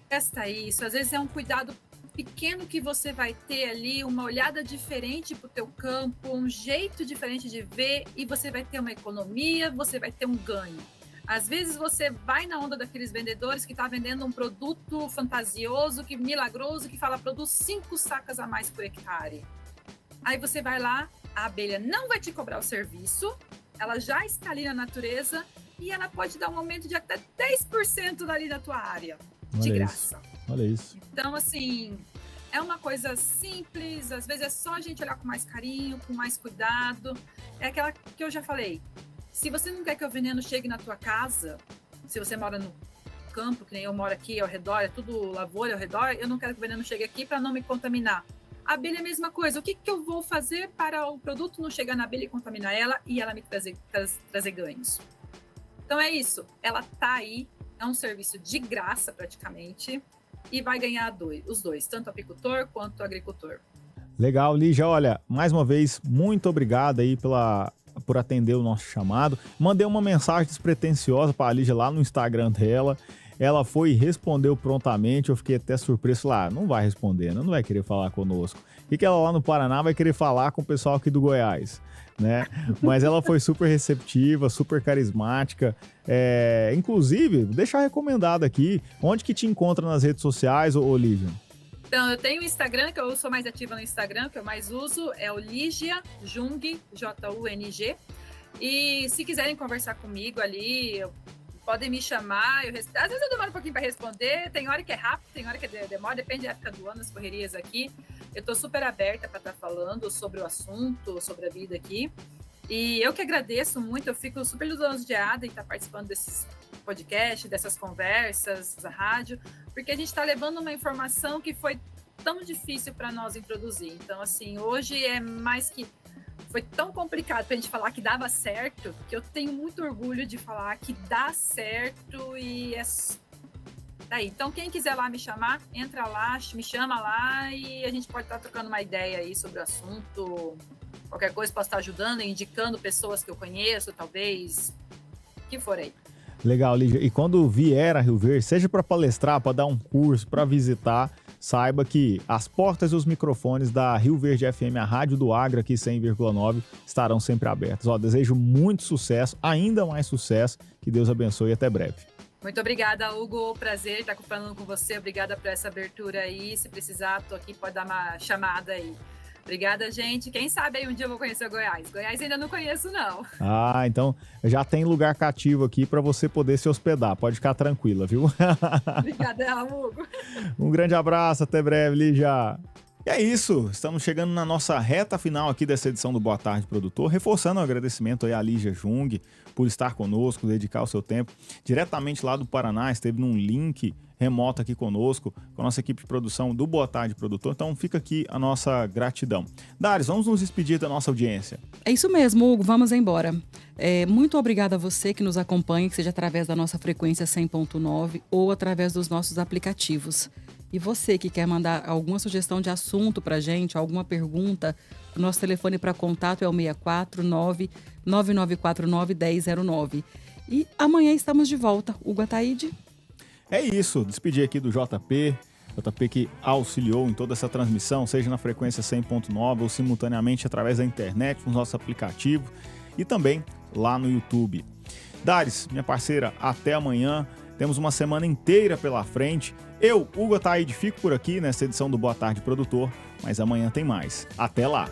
Testa isso, às vezes é um cuidado pequeno que você vai ter ali, uma olhada diferente para o teu campo, um jeito diferente de ver e você vai ter uma economia, você vai ter um ganho. Às vezes você vai na onda daqueles vendedores que está vendendo um produto fantasioso, que milagroso, que fala produz 5 sacas a mais por hectare. Aí você vai lá, a abelha não vai te cobrar o serviço, ela já está ali na natureza e ela pode dar um aumento de até 10% ali na tua área. De graça. Olha isso. Então, assim, é uma coisa simples, às vezes é só a gente olhar com mais carinho, com mais cuidado. É aquela que eu já falei. Se você não quer que o veneno chegue na tua casa, se você mora no campo, que nem eu moro aqui ao redor, é tudo lavoura ao redor, eu não quero que o veneno chegue aqui para não me contaminar. A abelha é a mesma coisa. O que eu vou fazer para o produto não chegar na abelha e contaminar ela e ela me trazer ganhos? Então é isso. Ela tá aí. É um serviço de graça, praticamente, e vai ganhar os dois, tanto o apicultor quanto o agricultor. Legal, Lígia. Olha, mais uma vez, muito obrigado aí por atender o nosso chamado. Mandei uma mensagem despretensiosa para a Lígia lá no Instagram dela. Ela foi e respondeu prontamente. Eu fiquei até surpreso. Lá, não vai responder, não vai querer falar conosco. E que ela lá no Paraná vai querer falar com o pessoal aqui do Goiás, né? Mas ela foi super receptiva, super carismática. Inclusive, deixa recomendado aqui, onde que te encontra nas redes sociais, ô Lígia? Então, eu tenho o Instagram, que eu sou mais ativa no Instagram, que eu mais uso, é o Lígia Jung, Jung. E se quiserem conversar comigo ali, podem me chamar. Às vezes eu demoro um pouquinho para responder, tem hora que é rápido, tem hora que demora, depende da época do ano, as correrias aqui. Eu estou super aberta para estar falando sobre o assunto, sobre a vida aqui. E eu que agradeço muito, eu fico super lisonjeada em estar participando desses podcasts, dessas conversas, da rádio, porque a gente está levando uma informação que foi tão difícil para nós introduzir. Então, assim, hoje é mais que... Foi tão complicado para a gente falar que dava certo, que eu tenho muito orgulho de falar que dá certo e é daí. Então, quem quiser lá me chamar, entra lá, me chama lá e a gente pode estar trocando uma ideia aí sobre o assunto. Qualquer coisa posso estar ajudando, indicando pessoas que eu conheço, talvez, o que for aí. Legal, Lígia. E quando vier a Rio Verde, seja para palestrar, para dar um curso, para visitar, saiba que as portas e os microfones da Rio Verde FM, a rádio do Agro aqui 100,9, estarão sempre abertos. Desejo muito sucesso, ainda mais sucesso, que Deus abençoe e até breve. Muito obrigada, Hugo, prazer estar falando com você, obrigada por essa abertura aí, se precisar, tô aqui, pode dar uma chamada aí. Obrigada, gente. Quem sabe aí um dia eu vou conhecer o Goiás. Goiás ainda não conheço, não. Então já tem lugar cativo aqui para você poder se hospedar. Pode ficar tranquila, viu? Obrigada, Hugo. Um grande abraço, até breve, Lígia. E é isso, estamos chegando na nossa reta final aqui dessa edição do Boa Tarde Produtor, reforçando o agradecimento aí à Lígia Jung por estar conosco, dedicar o seu tempo. Diretamente lá do Paraná, esteve num link remoto aqui conosco, com a nossa equipe de produção do Boa Tarde Produtor, então fica aqui a nossa gratidão. Dares, vamos nos despedir da nossa audiência. É isso mesmo, Hugo, vamos embora. Muito obrigada a você que nos acompanha, que seja através da nossa frequência 100.9 ou através dos nossos aplicativos. E você que quer mandar alguma sugestão de assunto pra gente, alguma pergunta, o nosso telefone para contato é o 649-9949-1009. E amanhã estamos de volta. Hugo Ataíde. É isso, despedir aqui do JP, JP que auxiliou em toda essa transmissão, seja na frequência 100.9 ou simultaneamente através da internet, no nosso aplicativo e também lá no YouTube. Dares, minha parceira, até amanhã. Temos uma semana inteira pela frente. Eu, Hugo Ataíde, fico por aqui nessa edição do Boa Tarde Produtor, mas amanhã tem mais. Até lá!